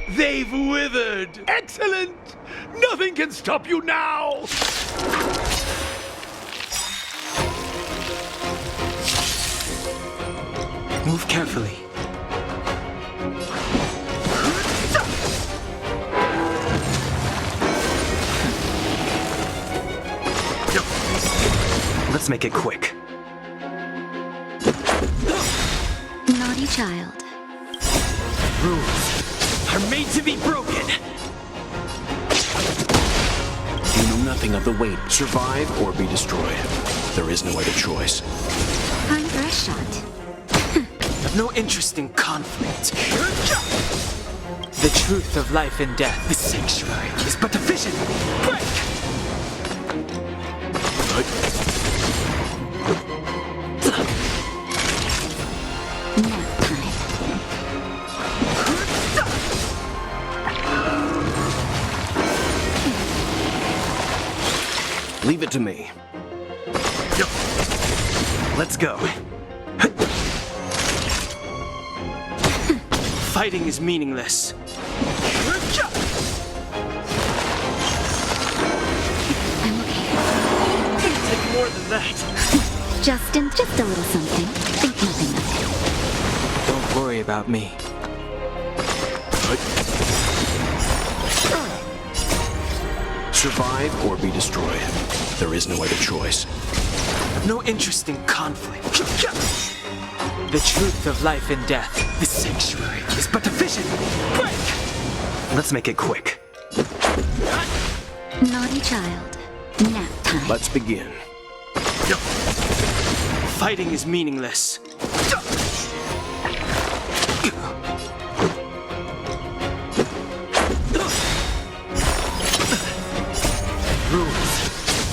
S14: They've withered. Excellent! Nothing can stop you now!
S2: Move carefully. Let's make it quick.
S12: Naughty child.
S2: Rules are made to be broken.
S1: You know nothing of the weight. Survive or be destroyed. There is no other choice.
S12: Time for a shot.
S2: I've no interest in conflict. The truth of life and death. The sanctuary is but a vision. Break!
S12: Nap time.
S1: Leave it to me.
S2: Let's go. Fighting is meaningless.
S12: I'm okay.
S2: Take more than that.
S12: Just a little something. Think nothing of it.
S2: Don't worry about me.
S1: Survive or be destroyed. There is no other choice.
S2: I've no interest in conflict. The truth of life and death. The sanctuary is but a vision. Break! Let's make it quick.
S12: Naughty child. Nap time.
S1: Let's begin.
S2: Fighting is meaningless. Rules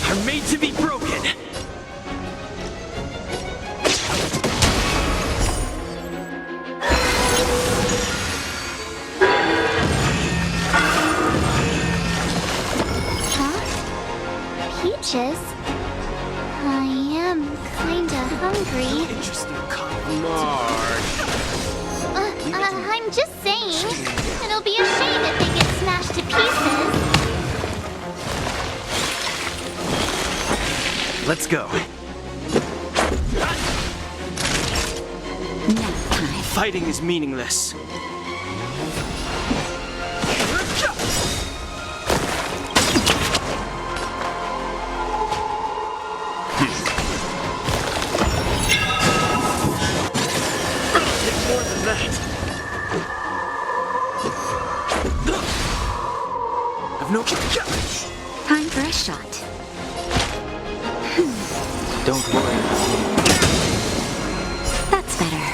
S2: are made to be broken.
S10: Peaches? I am kinda hungry.
S2: Interesting conflict.
S10: I'm just saying. It'll be a shame if they get smashed to pieces.
S2: Let's go.
S12: Nap time.
S2: Fighting is meaningless. More than that. I've no.
S12: Time for a shot.
S2: Don't worry about me.
S12: That's better.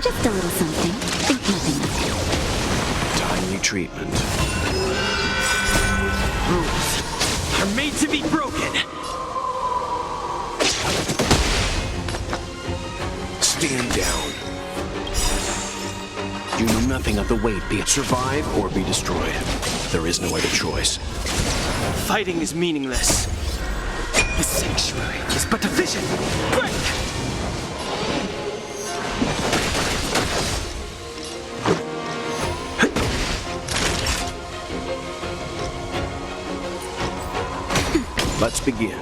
S12: just a little something. Think nothing of it.
S1: Timely treatment.
S2: Rules are made to be broken.
S1: Stand down. You know nothing of the weight. Be it survive or be destroyed. There is no other choice.
S2: Fighting is meaningless. The sanctuary is but a vision. Break!
S1: Let's begin.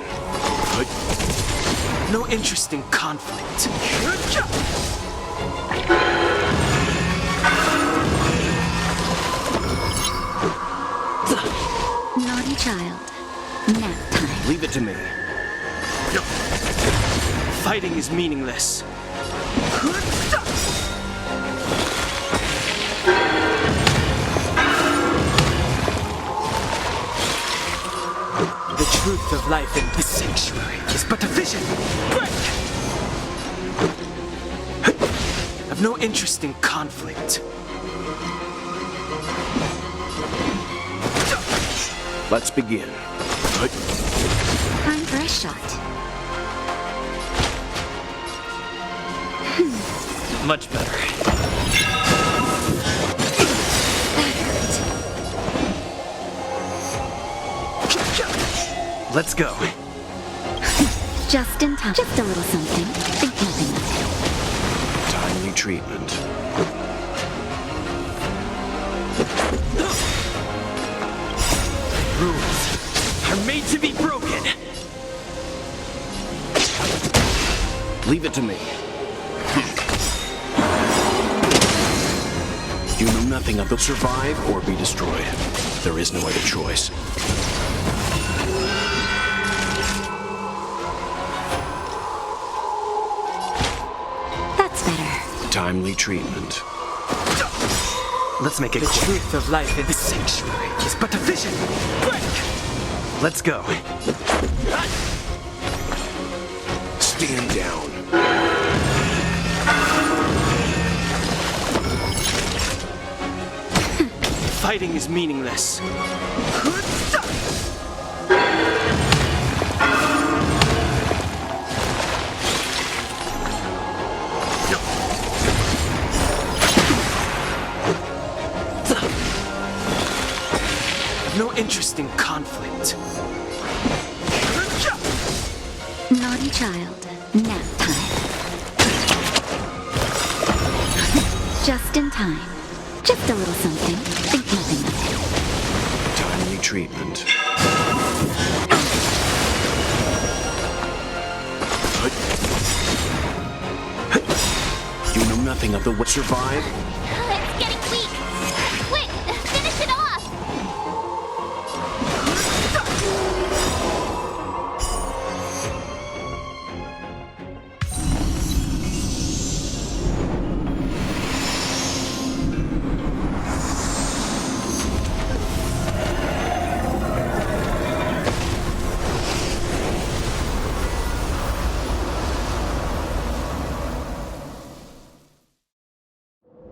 S2: No interest in conflict.
S12: Naughty child. Nap time.
S1: Leave it to me.
S2: Fighting is meaningless. The truth of life and the sanctuary is but a vision. Break! I've no interest in conflict.
S1: Let's begin.
S12: Time for a shot.
S2: Much better. Let's go.
S12: Just in time. Just a little something. Think nothing of it.
S1: Timely treatment.
S2: Rules are made to be broken.
S1: Leave it to me. You know nothing of the survive or be destroyed. There is no other choice.
S12: That's better.
S1: Timely treatment.
S2: Let's make it quick. The truth of life in the sanctuary is but a vision. Quick! Let's go.
S1: Stand down.
S2: Fighting is meaningless. No interest in conflict.
S12: Naughty child. Nap time. Just in time. Just a little something. Think nothing of it.
S1: Timely treatment. You know nothing of the what survive?
S10: It's getting weak. Quick, finish it off.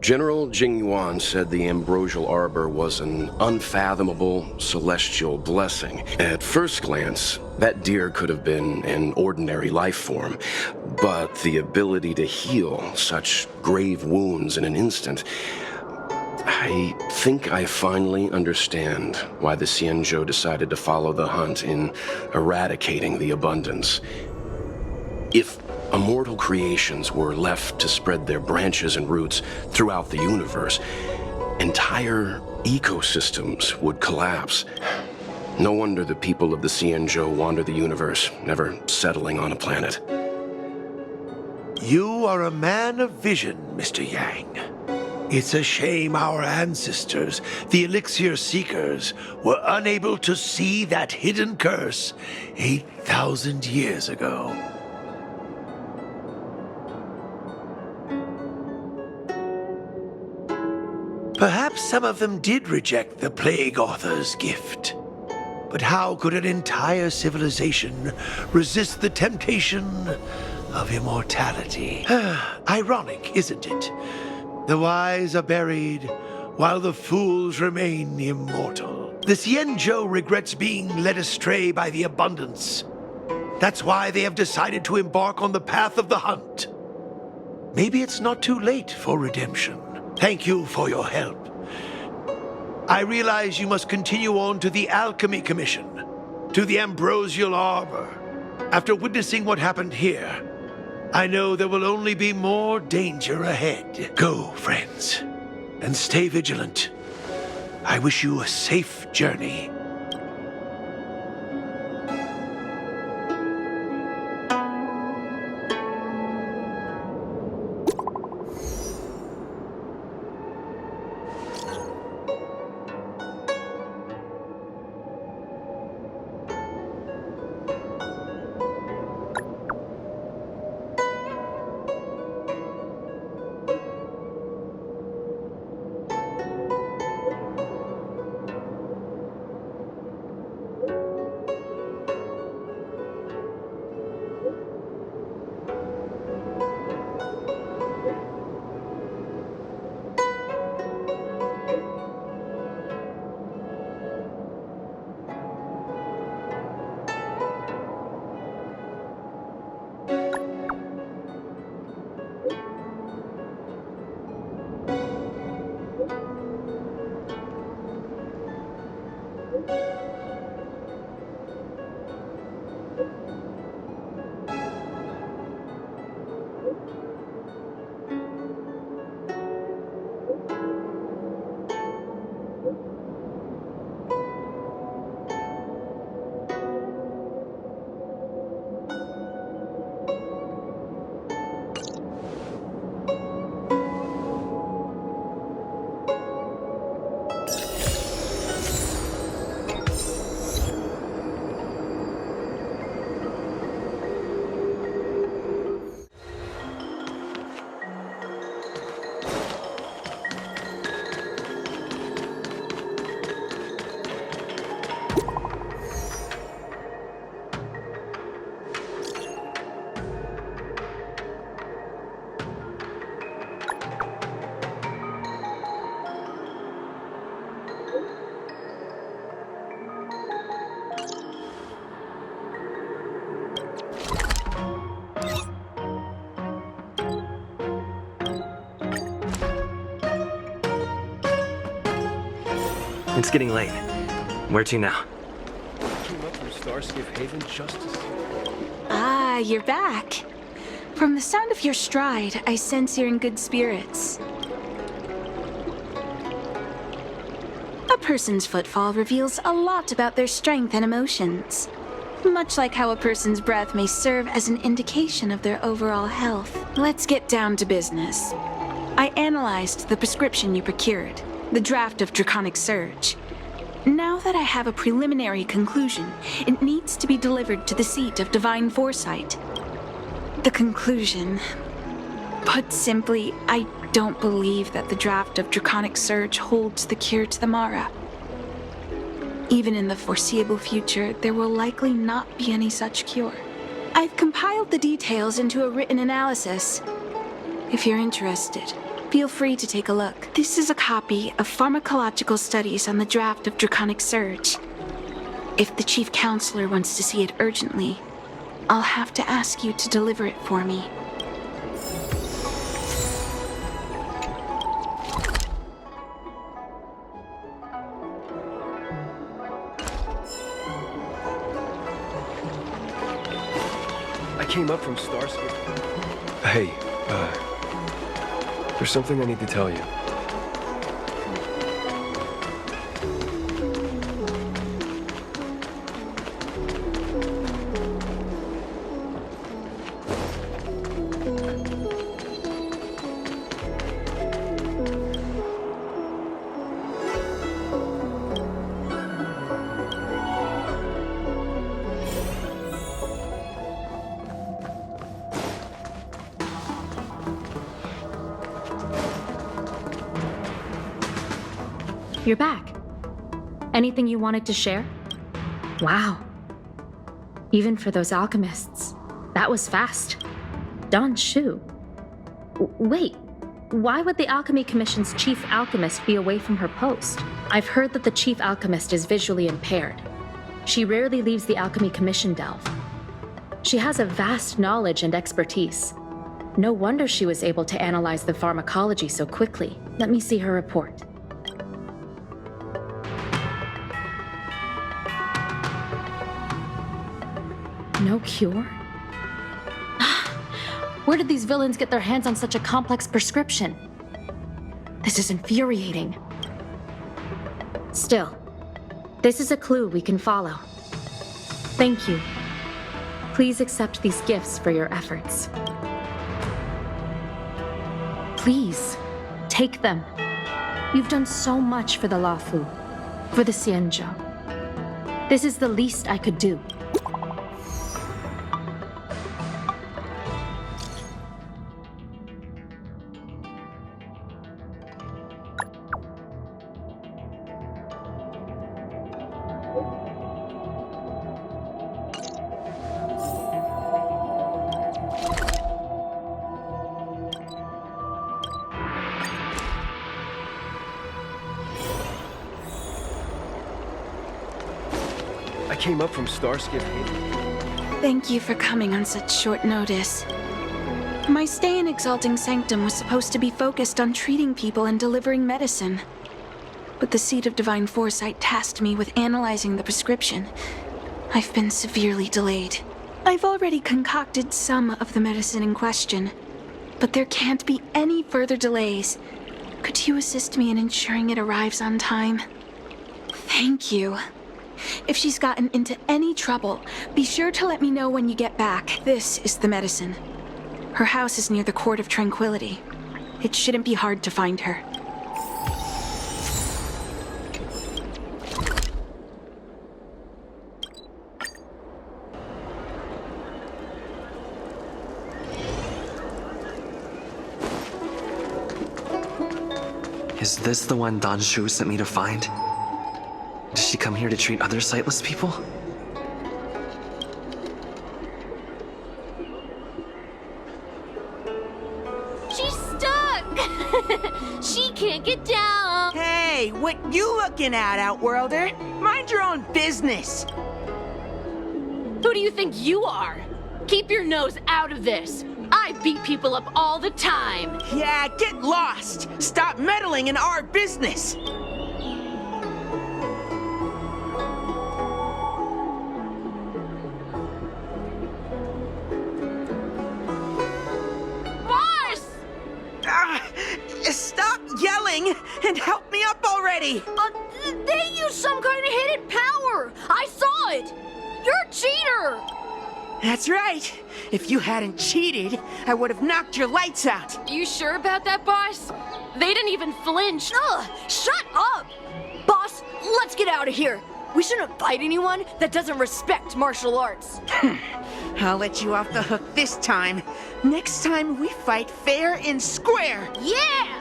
S1: General Jing Yuan said the ambrosial arbor was an unfathomable celestial blessing. At first glance, that deer could have been an ordinary life form, but the ability to heal such grave wounds in an instant, I think I finally understand why the Xianzhou decided to follow the hunt in eradicating the abundance. If immortal creations were left to spread their branches and roots throughout the universe, entire ecosystems would collapse. No wonder the people of the Xianzhou wander the universe, never settling on a planet.
S14: You are a man of vision, Mr. Yang. It's a shame our ancestors, the Elixir Seekers, were unable to see that hidden curse 8,000 years ago. Perhaps some of them did reject the Plague Author's gift. But how could an entire civilization resist the temptation of immortality? Ironic, isn't it? The wise are buried, while the fools remain immortal. The Xianzhou regrets being led astray by the abundance. That's why they have decided to embark on the path of the hunt. Maybe it's not too late for redemption. Thank you for your help. I realize you must continue on to the Alchemy Commission, to the Ambrosial Arbor. After witnessing what happened here, I know there will only be more danger ahead. Go, friends, and stay vigilant. I wish you a safe journey.
S15: It's getting late. Where to now?
S11: Came up from Starskiff Haven just to see.
S16: Ah, you're back. From the sound of your stride, I sense you're in good spirits. A person's footfall reveals a lot about their strength and emotions. Much like how a person's breath may serve as an indication of their overall health. Let's get down to business. I analyzed the prescription you procured, the draft of Draconic Surge. Now that I have a preliminary conclusion, it needs to be delivered to the seat of Divine Foresight. The conclusion. Put simply, I don't believe that the draft of Draconic Surge holds the cure to the Mara. Even in the foreseeable future, there will likely not be any such cure. I've compiled the details into a written analysis. If you're interested, feel free to take a look. This is a copy of pharmacological studies on the draft of Draconic Surge. If the Chief Counselor wants to see it urgently, I'll have to ask you to deliver it for me.
S11: I came up from Starskiff. Hey, there's something I need to tell you.
S17: You're back. Anything you wanted to share? Wow. Even for those alchemists, that was fast. Don Shu. Wait, why would the Alchemy Commission's chief alchemist be away from her post? I've heard that the chief alchemist is visually impaired. She rarely leaves the Alchemy Commission delve. She has a vast knowledge and expertise. No wonder she was able to analyze the pharmacology so quickly. Let me see her report. No cure? Where did these villains get their hands on such a complex prescription? This is infuriating. Still, this is a clue we can follow. Thank you. Please accept these gifts for your efforts. Please, take them. You've done so much for the Lafu, for the Xianzhou. This is the least I could do.
S11: I came up from Starskiff Haven.
S16: Thank you for coming on such short notice. My stay in Exalting Sanctum was supposed to be focused on treating people and delivering medicine. But the Seat of Divine Foresight tasked me with analyzing the prescription. I've been severely delayed. I've already concocted some of the medicine in question, but there can't be any further delays. Could you assist me in ensuring it arrives on time? Thank you. If she's gotten into any trouble, be sure to let me know when you get back. This is the medicine. Her house is near the Court of Tranquility. It shouldn't be hard to find her.
S15: Is this the one Don Shu sent me to find? Does she come here to treat other sightless people?
S10: She's stuck! She can't get down!
S18: Hey, what you looking at, Outworlder? Mind your own business!
S19: Who do you think you are? Keep your nose out of this! I beat people up all the time!
S18: Yeah, get lost! Stop meddling in our business!
S19: some kind of hidden power! I saw it! You're a cheater!
S18: That's right. If you hadn't cheated, I would have knocked your lights out.
S19: You sure about that, boss? They didn't even flinch. Ugh, shut up! Boss, let's get out of here. We shouldn't fight anyone that doesn't respect martial arts.
S18: I'll let you off the hook this time. Next time we fight fair and square.
S19: Yeah!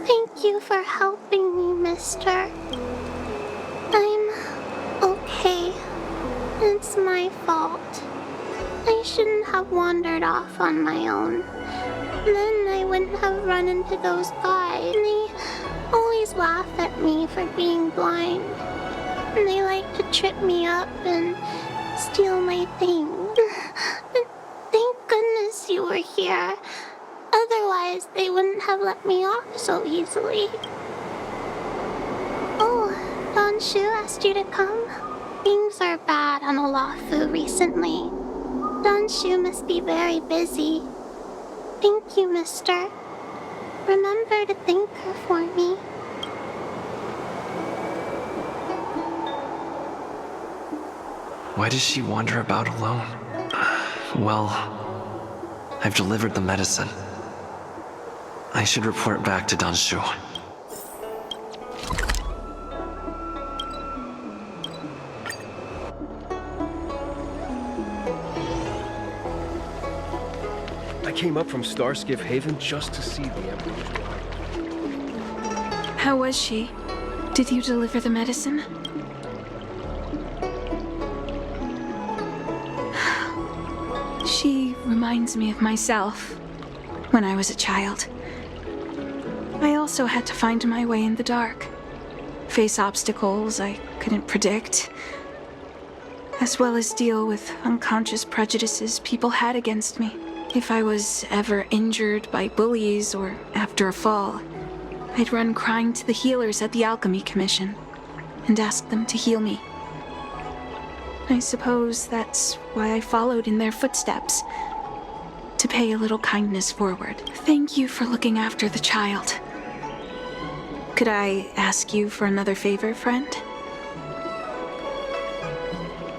S10: Thank you for helping me, mister. I'm okay. It's my fault. I shouldn't have wandered off on my own. Then I wouldn't have run into those guys. They always laugh at me for being blind. And they like to trip me up and steal my things. Thank goodness you were here. Otherwise, they wouldn't have let me off so easily. Oh, Don Shu asked you to come? Things are bad on Olafu recently. Don Shu must be very busy. Thank you, mister. Remember to thank her for me.
S15: Why does she wander about alone? Well, I've delivered the medicine. I should report back to Danshu.
S11: I came up from Starskiff Haven just to see the Emperor.
S16: How was she? Did you deliver the medicine? She reminds me of myself when I was a child. I also had to find my way in the dark, face obstacles I couldn't predict, as well as deal with unconscious prejudices people had against me. If I was ever injured by bullies or after a fall, I'd run crying to the healers at the Alchemy Commission and ask them to heal me. I suppose that's why I followed in their footsteps, to pay a little kindness forward. Thank you for looking after the child. Could I ask you for another favor, friend?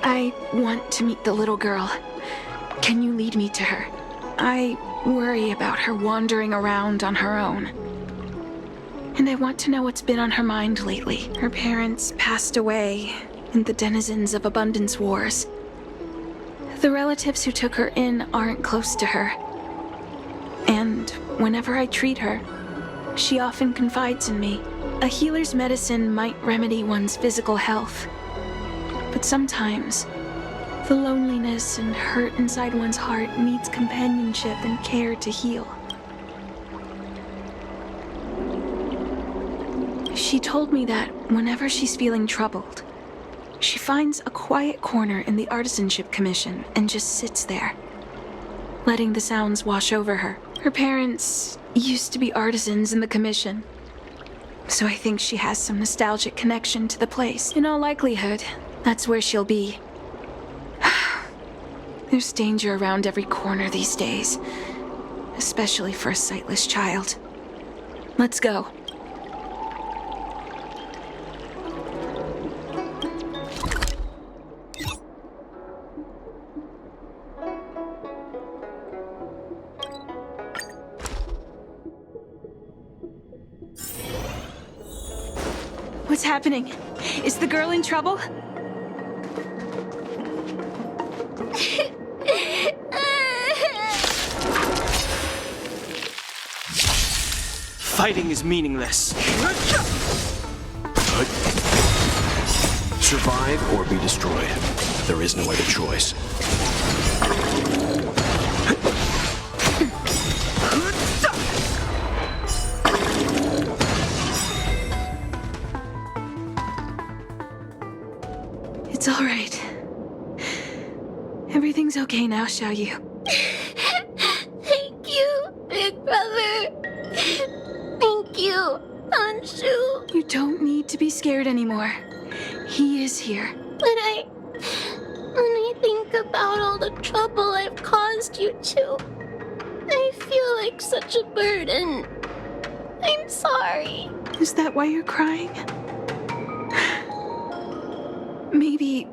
S16: I want to meet the little girl. Can you lead me to her? I worry about her wandering around on her own. And I want to know what's been on her mind lately. Her parents passed away in the denizens of Abundance Wars. The relatives who took her in aren't close to her. And whenever I treat her, she often confides in me. A healer's medicine might remedy one's physical health, but sometimes the loneliness and hurt inside one's heart needs companionship and care to heal. She told me that whenever she's feeling troubled, she finds a quiet corner in the Artisanship Commission and just sits there, letting the sounds wash over her. Her parents used to be artisans in the Commission, so I think she has some nostalgic connection to the place. In all likelihood, that's where she'll be. There's danger around every corner these days, especially for a sightless child. Let's go. What's happening? Is the girl in trouble?
S2: Fighting is meaningless.
S1: Survive or be destroyed. There is no other choice.
S16: It's all right. Everything's okay now, Xiaoyu.
S10: Thank you, big brother. Thank you, Anshu.
S16: You don't need to be scared anymore. He is here.
S10: But when I think about all the trouble I've caused you two, I feel like such a burden. I'm sorry.
S16: Is that why you're crying? Maybe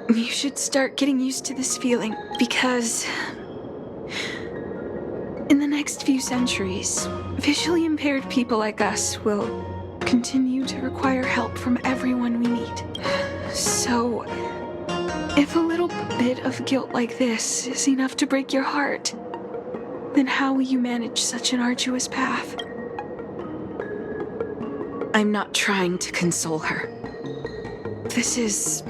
S16: you should start getting used to this feeling, because in the next few centuries, visually impaired people like us will continue to require help from everyone we meet. So, if a little bit of guilt like this is enough to break your heart, then how will you manage such an arduous path? I'm not trying to console her. This is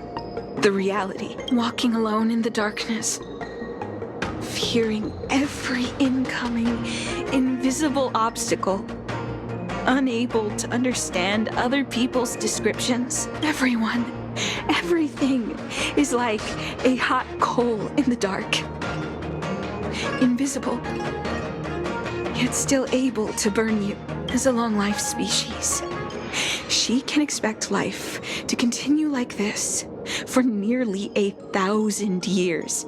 S16: the reality. Walking alone in the darkness, fearing every incoming, invisible obstacle, unable to understand other people's descriptions. Everything is like a hot coal in the dark. Invisible, yet still able to burn you. As a long-life species, she can expect life to continue like this for nearly 1,000 years.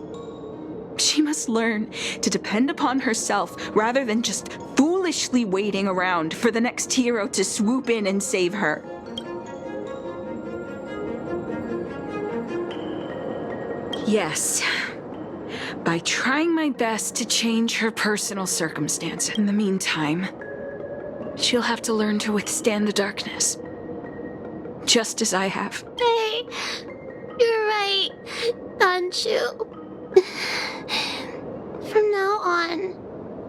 S16: She must learn to depend upon herself rather than just foolishly waiting around for the next hero to swoop in and save her. Yes, by trying my best to change her personal circumstances. In the meantime, she'll have to learn to withstand the darkness, just as I have.
S10: Hey, you're right, Danchu. From now on,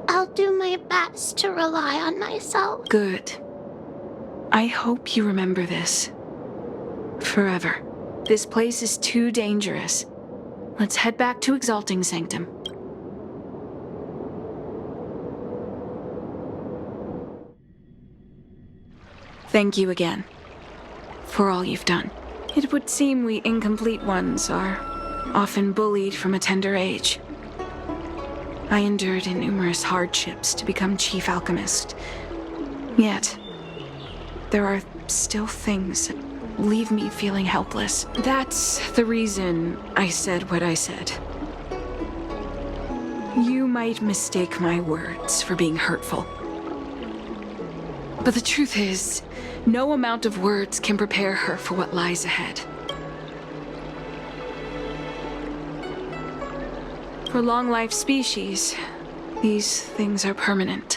S10: I'll do my best to rely on myself.
S16: Good. I hope you remember this. Forever. This place is too dangerous. Let's head back to Exalting Sanctum. Thank you again for all you've done. It would seem we incomplete ones are often bullied from a tender age. I endured numerous hardships to become Chief Alchemist. Yet, there are still things that leave me feeling helpless. That's the reason I said what I said. You might mistake my words for being hurtful. But the truth is, no amount of words can prepare her for what lies ahead. For long-life species, these things are permanent.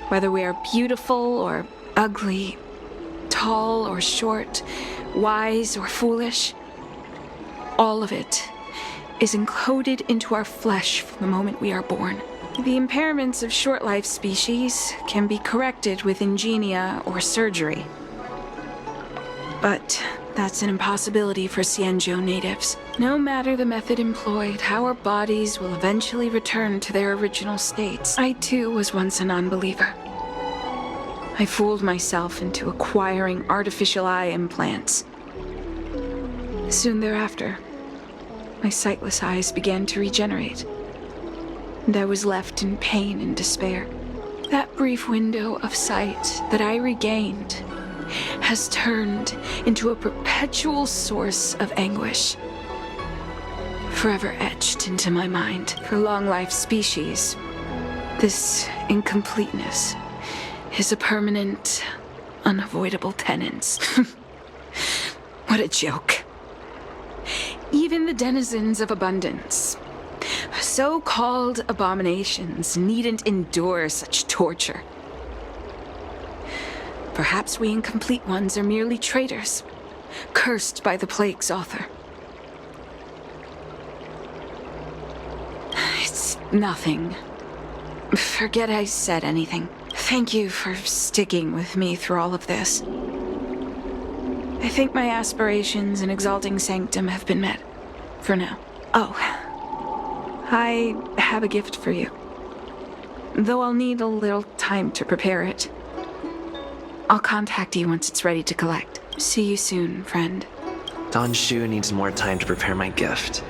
S16: Whether we are beautiful or ugly, tall or short, wise or foolish, all of it is encoded into our flesh from the moment we are born. The impairments of short-life species can be corrected with ingenia or surgery. But that's an impossibility for Xianzhou natives. No matter the method employed, our bodies will eventually return to their original states. I too was once a non-believer. I fooled myself into acquiring artificial eye implants. Soon thereafter, my sightless eyes began to regenerate, and I was left in pain and despair. That brief window of sight that I regained has turned into a perpetual source of anguish, forever etched into my mind. For long-life species, this incompleteness is a permanent, unavoidable penance. What a joke. Even the denizens of abundance, so-called abominations, needn't endure such torture. Perhaps we incomplete ones are merely traitors, cursed by the plague's author. It's nothing. Forget I said anything. Thank you for sticking with me through all of this. I think my aspirations in Exalting Sanctum have been met. For now. Oh, I have a gift for you. Though I'll need a little time to prepare it. I'll contact you once it's ready to collect. See you soon, friend.
S15: Danshu needs more time to prepare my gift.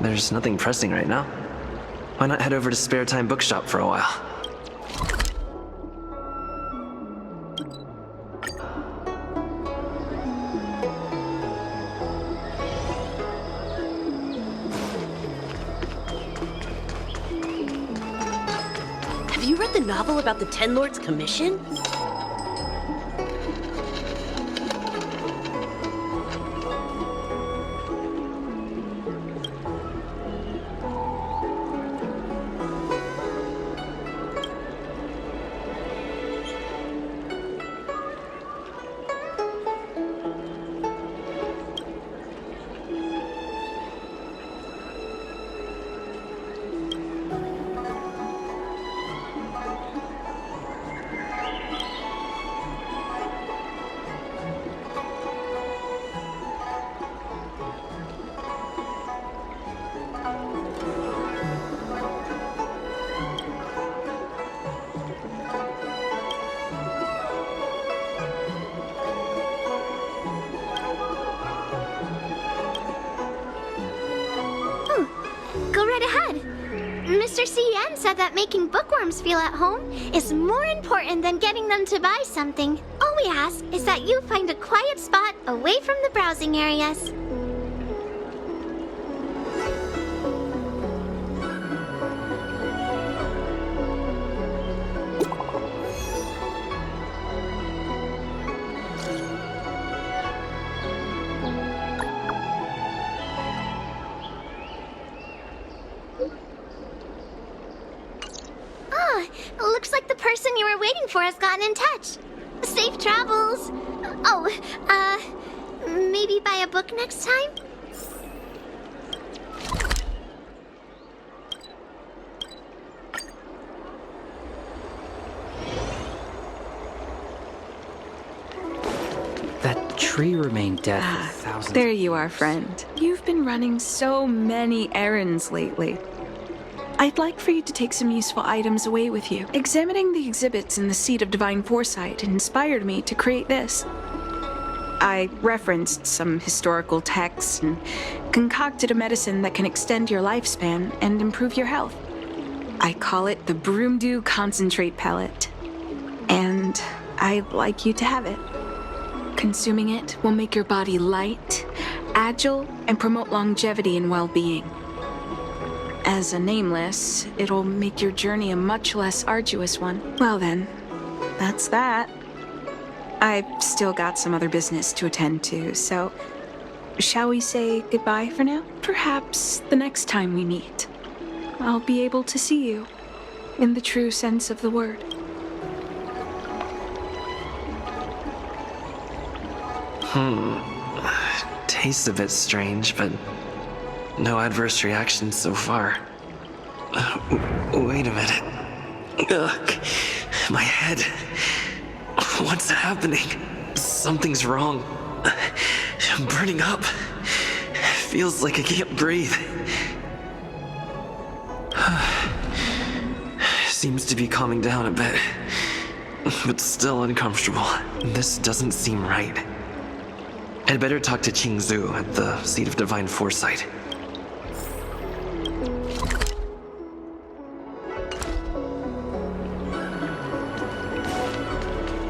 S15: There's nothing pressing right now. Why not head over to Spare Time Bookshop for a while?
S20: read the novel about the Ten Lords Commission?
S10: Go right ahead. Mr. CN said that making bookworms feel at home is more important than getting them to buy something. All we ask is that you find a quiet spot away from the browsing areas. Looks like the person you were waiting for has gotten in touch. Safe travels. Oh, maybe buy a book next time?
S21: That tree remained dead for thousands.
S16: There you are, friend. You've been running so many errands lately. I'd like for you to take some useful items away with you. Examining the exhibits in the Seat of Divine Foresight inspired me to create this. I referenced some historical texts and concocted a medicine that can extend your lifespan and improve your health. I call it the Broomdew Concentrate Pellet. And I'd like you to have it. Consuming it will make your body light, agile, and promote longevity and well-being. As a nameless, it'll make your journey a much less arduous one. Well then, that's that. I've still got some other business to attend to, so shall we say goodbye for now? Perhaps the next time we meet, I'll be able to see you in the true sense of the word.
S15: Tastes a bit strange, but no adverse reactions so far. Wait a minute. Ugh, my head. What's happening? Something's wrong. I'm burning up. Feels like I can't breathe. Seems to be calming down a bit, but still uncomfortable. This doesn't seem right. I'd better talk to Qingzu at the Seat of Divine Foresight.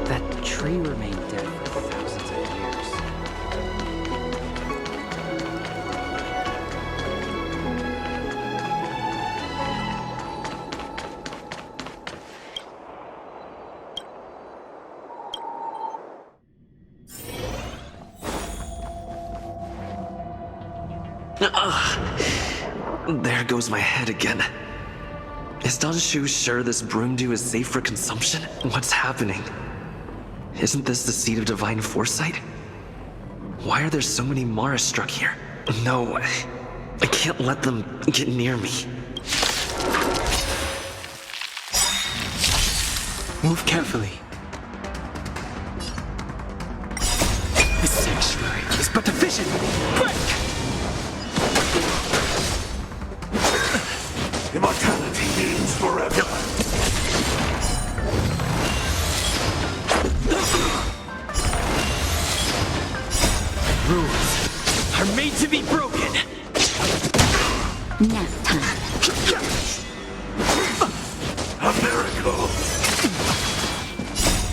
S21: That tree remained dead for thousands of years.
S15: There goes my head again. Is Danshu sure this broomdew is safe for consumption? What's happening? Isn't this the Seat of Divine Foresight? Why are there so many Mara struck here? No, I can't let them get near me.
S2: Move carefully. The sanctuary is but a vision. Quick!
S14: Immortality means forever.
S2: Rules are made to be broken.
S12: Nap time.
S14: A miracle.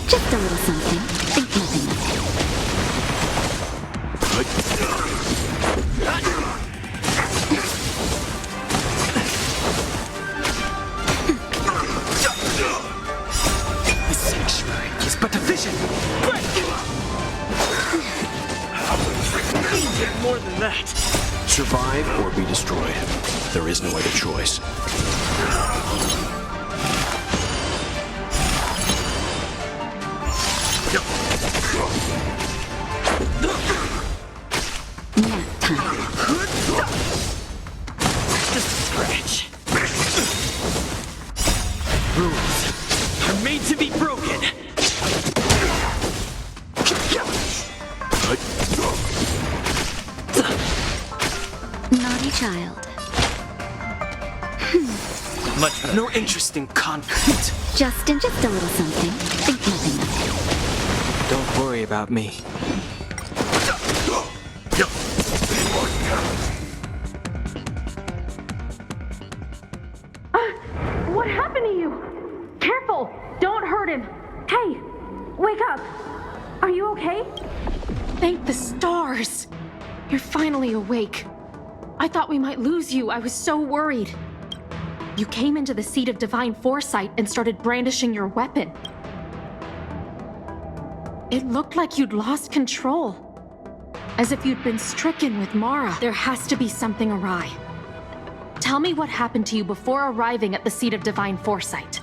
S12: Just a little something. Think nothing of it.
S2: but efficient. Needed more than that.
S1: Survive or be destroyed. There is no other choice.
S2: Scratch. Rules are made to be broken.
S3: Naughty child.
S2: No interest in conflict.
S3: Just a little something. Think nothing of it.
S2: Don't worry about me.
S17: What happened to you? Careful! Don't hurt him! Hey! Wake up! Are you okay? Thank the stars! You're finally awake. I thought we might lose you. I was so worried. You came into the seat of divine foresight and started brandishing your weapon. It looked like you'd lost control. As if you'd been stricken with Mara. There has to be something awry. Tell me what happened to you before arriving at the seat of divine foresight.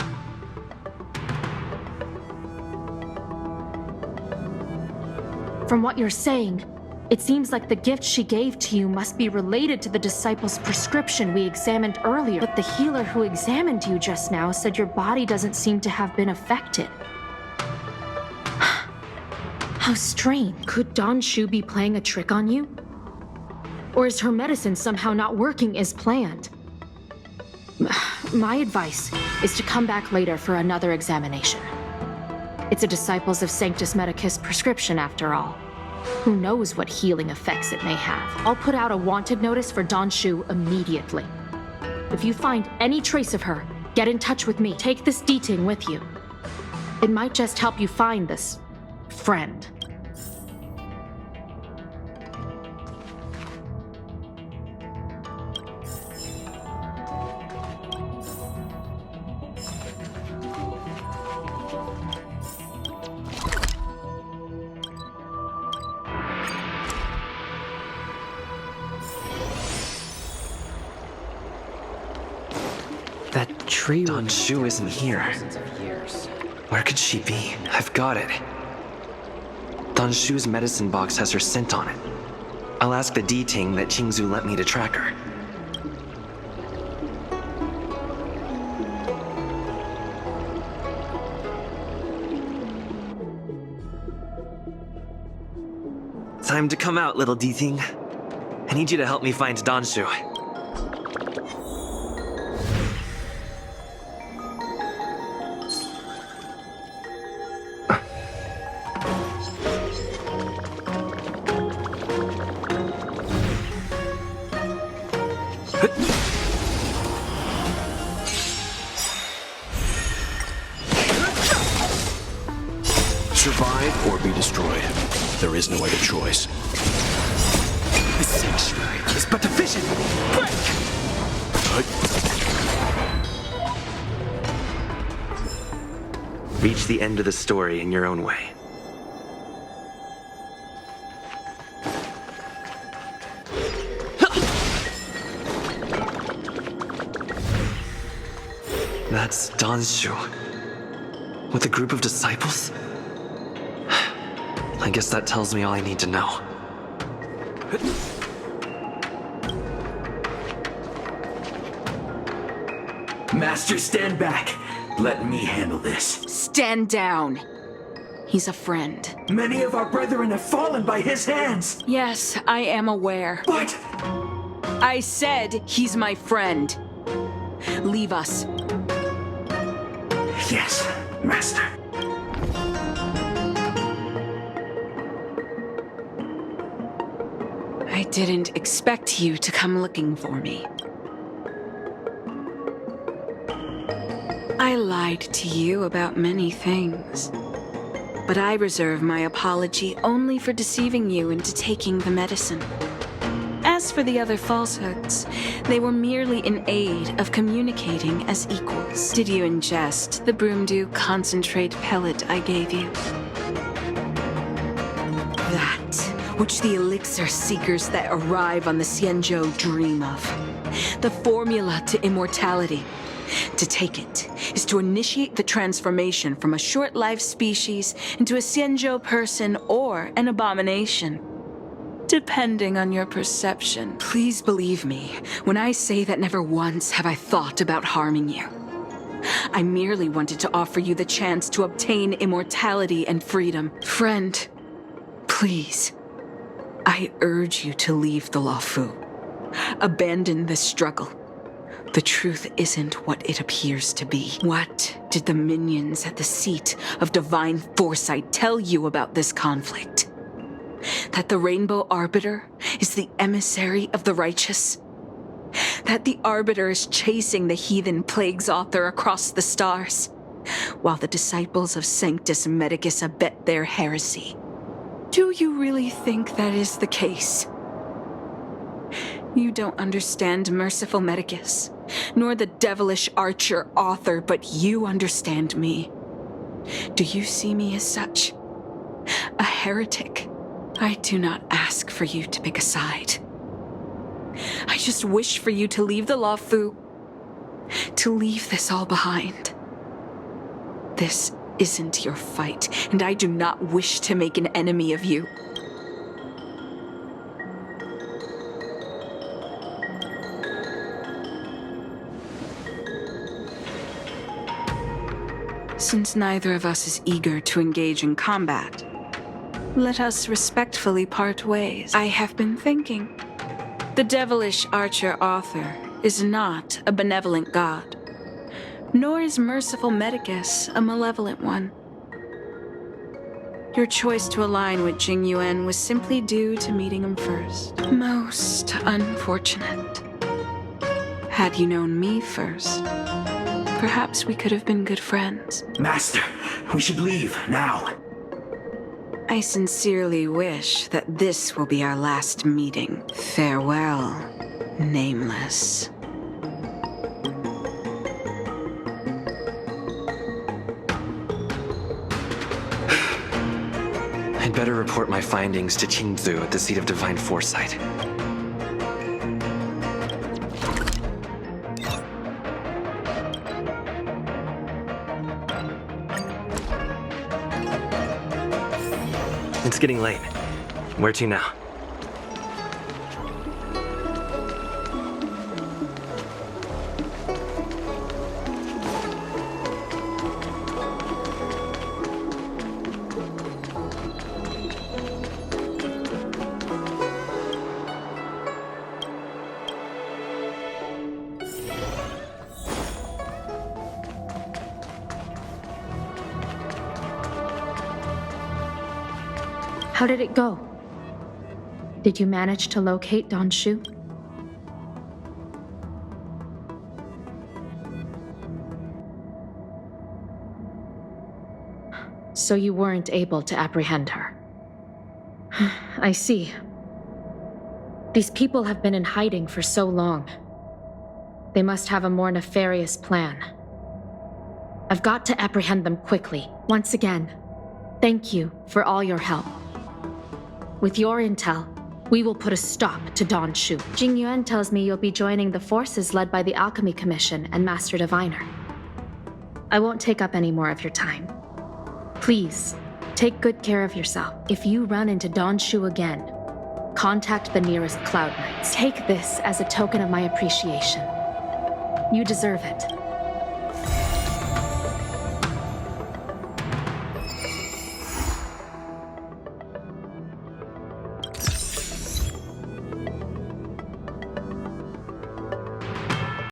S17: From what you're saying, it seems like the gift she gave to you must be related to the disciple's prescription we examined earlier. But the healer who examined you just now said your body doesn't seem to have been affected. How strange. Could Don Shu be playing a trick on you? Or is her medicine somehow not working as planned? My advice is to come back later for another examination. It's a Disciples of Sanctus Medicus prescription after all. Who knows what healing effects it may have. I'll put out a wanted notice for Don Shu immediately. If you find any trace of her, get in touch with me. Take this D-Ting with you. It might just help you find this friend.
S21: That tree.
S15: Don Shu isn't here. Where could she be? I've got it. Don Shu's medicine box has her scent on it. I'll ask the D-Ting that Qingzu lent me to track her. Time to come out, little D-Ting. I need you to help me find Don Shu.
S1: Survive or be destroyed. There is no other choice.
S2: The sanctuary is but a vision. Break!
S15: Reach the end of the story in your own way. That's Don Shu. With a group of disciples? I guess that tells me all I need to know.
S4: Master, stand back. Let me handle this.
S18: Stand down. He's a friend.
S4: Many of our brethren have fallen by his hands.
S18: Yes, I am aware.
S4: But
S18: I said he's my friend. Leave us.
S4: Yes, Master.
S18: I didn't expect you to come looking for me. I lied to you about many things. But I reserve my apology only for deceiving you into taking the medicine.
S16: As for the other falsehoods, they were merely in aid of communicating as equals. Did you ingest the Broomdew concentrate pellet I gave you? That which the elixir seekers that arrive on the Xianzhou dream of. The formula to immortality. To take it is to initiate the transformation from a short-lived species into a Xianzhou person or an abomination, depending on your perception. Please believe me when I say that never once have I thought about harming you. I merely wanted to offer you the chance to obtain immortality and freedom. Friend, please, I urge you to leave the Luofu. Abandon this struggle. The truth isn't what it appears to be. What did the minions at the seat of divine foresight tell you about this conflict? That the Rainbow Arbiter is the emissary of the righteous? That the Arbiter is chasing the heathen plagues author across the stars, while the disciples of Sanctus Medicus abet their heresy? Do you really think that is the case? You don't understand Merciful Medicus, nor the devilish archer author, but you understand me. Do you see me as such? A heretic? I do not ask for you to pick a side. I just wish for you to leave the Luofu, to leave this all behind. This isn't your fight, and I do not wish to make an enemy of you. Since neither of us is eager to engage in combat, let us respectfully part ways. I have been thinking. The devilish archer author is not a benevolent god, nor is Merciful Medicus a malevolent one. Your choice to align with Jing Yuan was simply due to meeting him first. Most unfortunate. Had you known me first, perhaps we could have been good friends.
S4: Master, we should leave now.
S16: I sincerely wish that this will be our last meeting. Farewell, Nameless.
S15: I'd better report my findings to Qingzu at the seat of divine foresight. It's getting late. Where to now?
S17: How did it go? Did you manage to locate Don Shu? So you weren't able to apprehend her. I see. These people have been in hiding for so long. They must have a more nefarious plan. I've got to apprehend them quickly. Once again, thank you for all your help. With your intel, we will put a stop to Don Shu. Jing Yuan tells me you'll be joining the forces led by the Alchemy Commission and Master Diviner. I won't take up any more of your time. Please, take good care of yourself. If you run into Don Shu again, contact the nearest Cloud Knights. Take this as a token of my appreciation. You deserve it.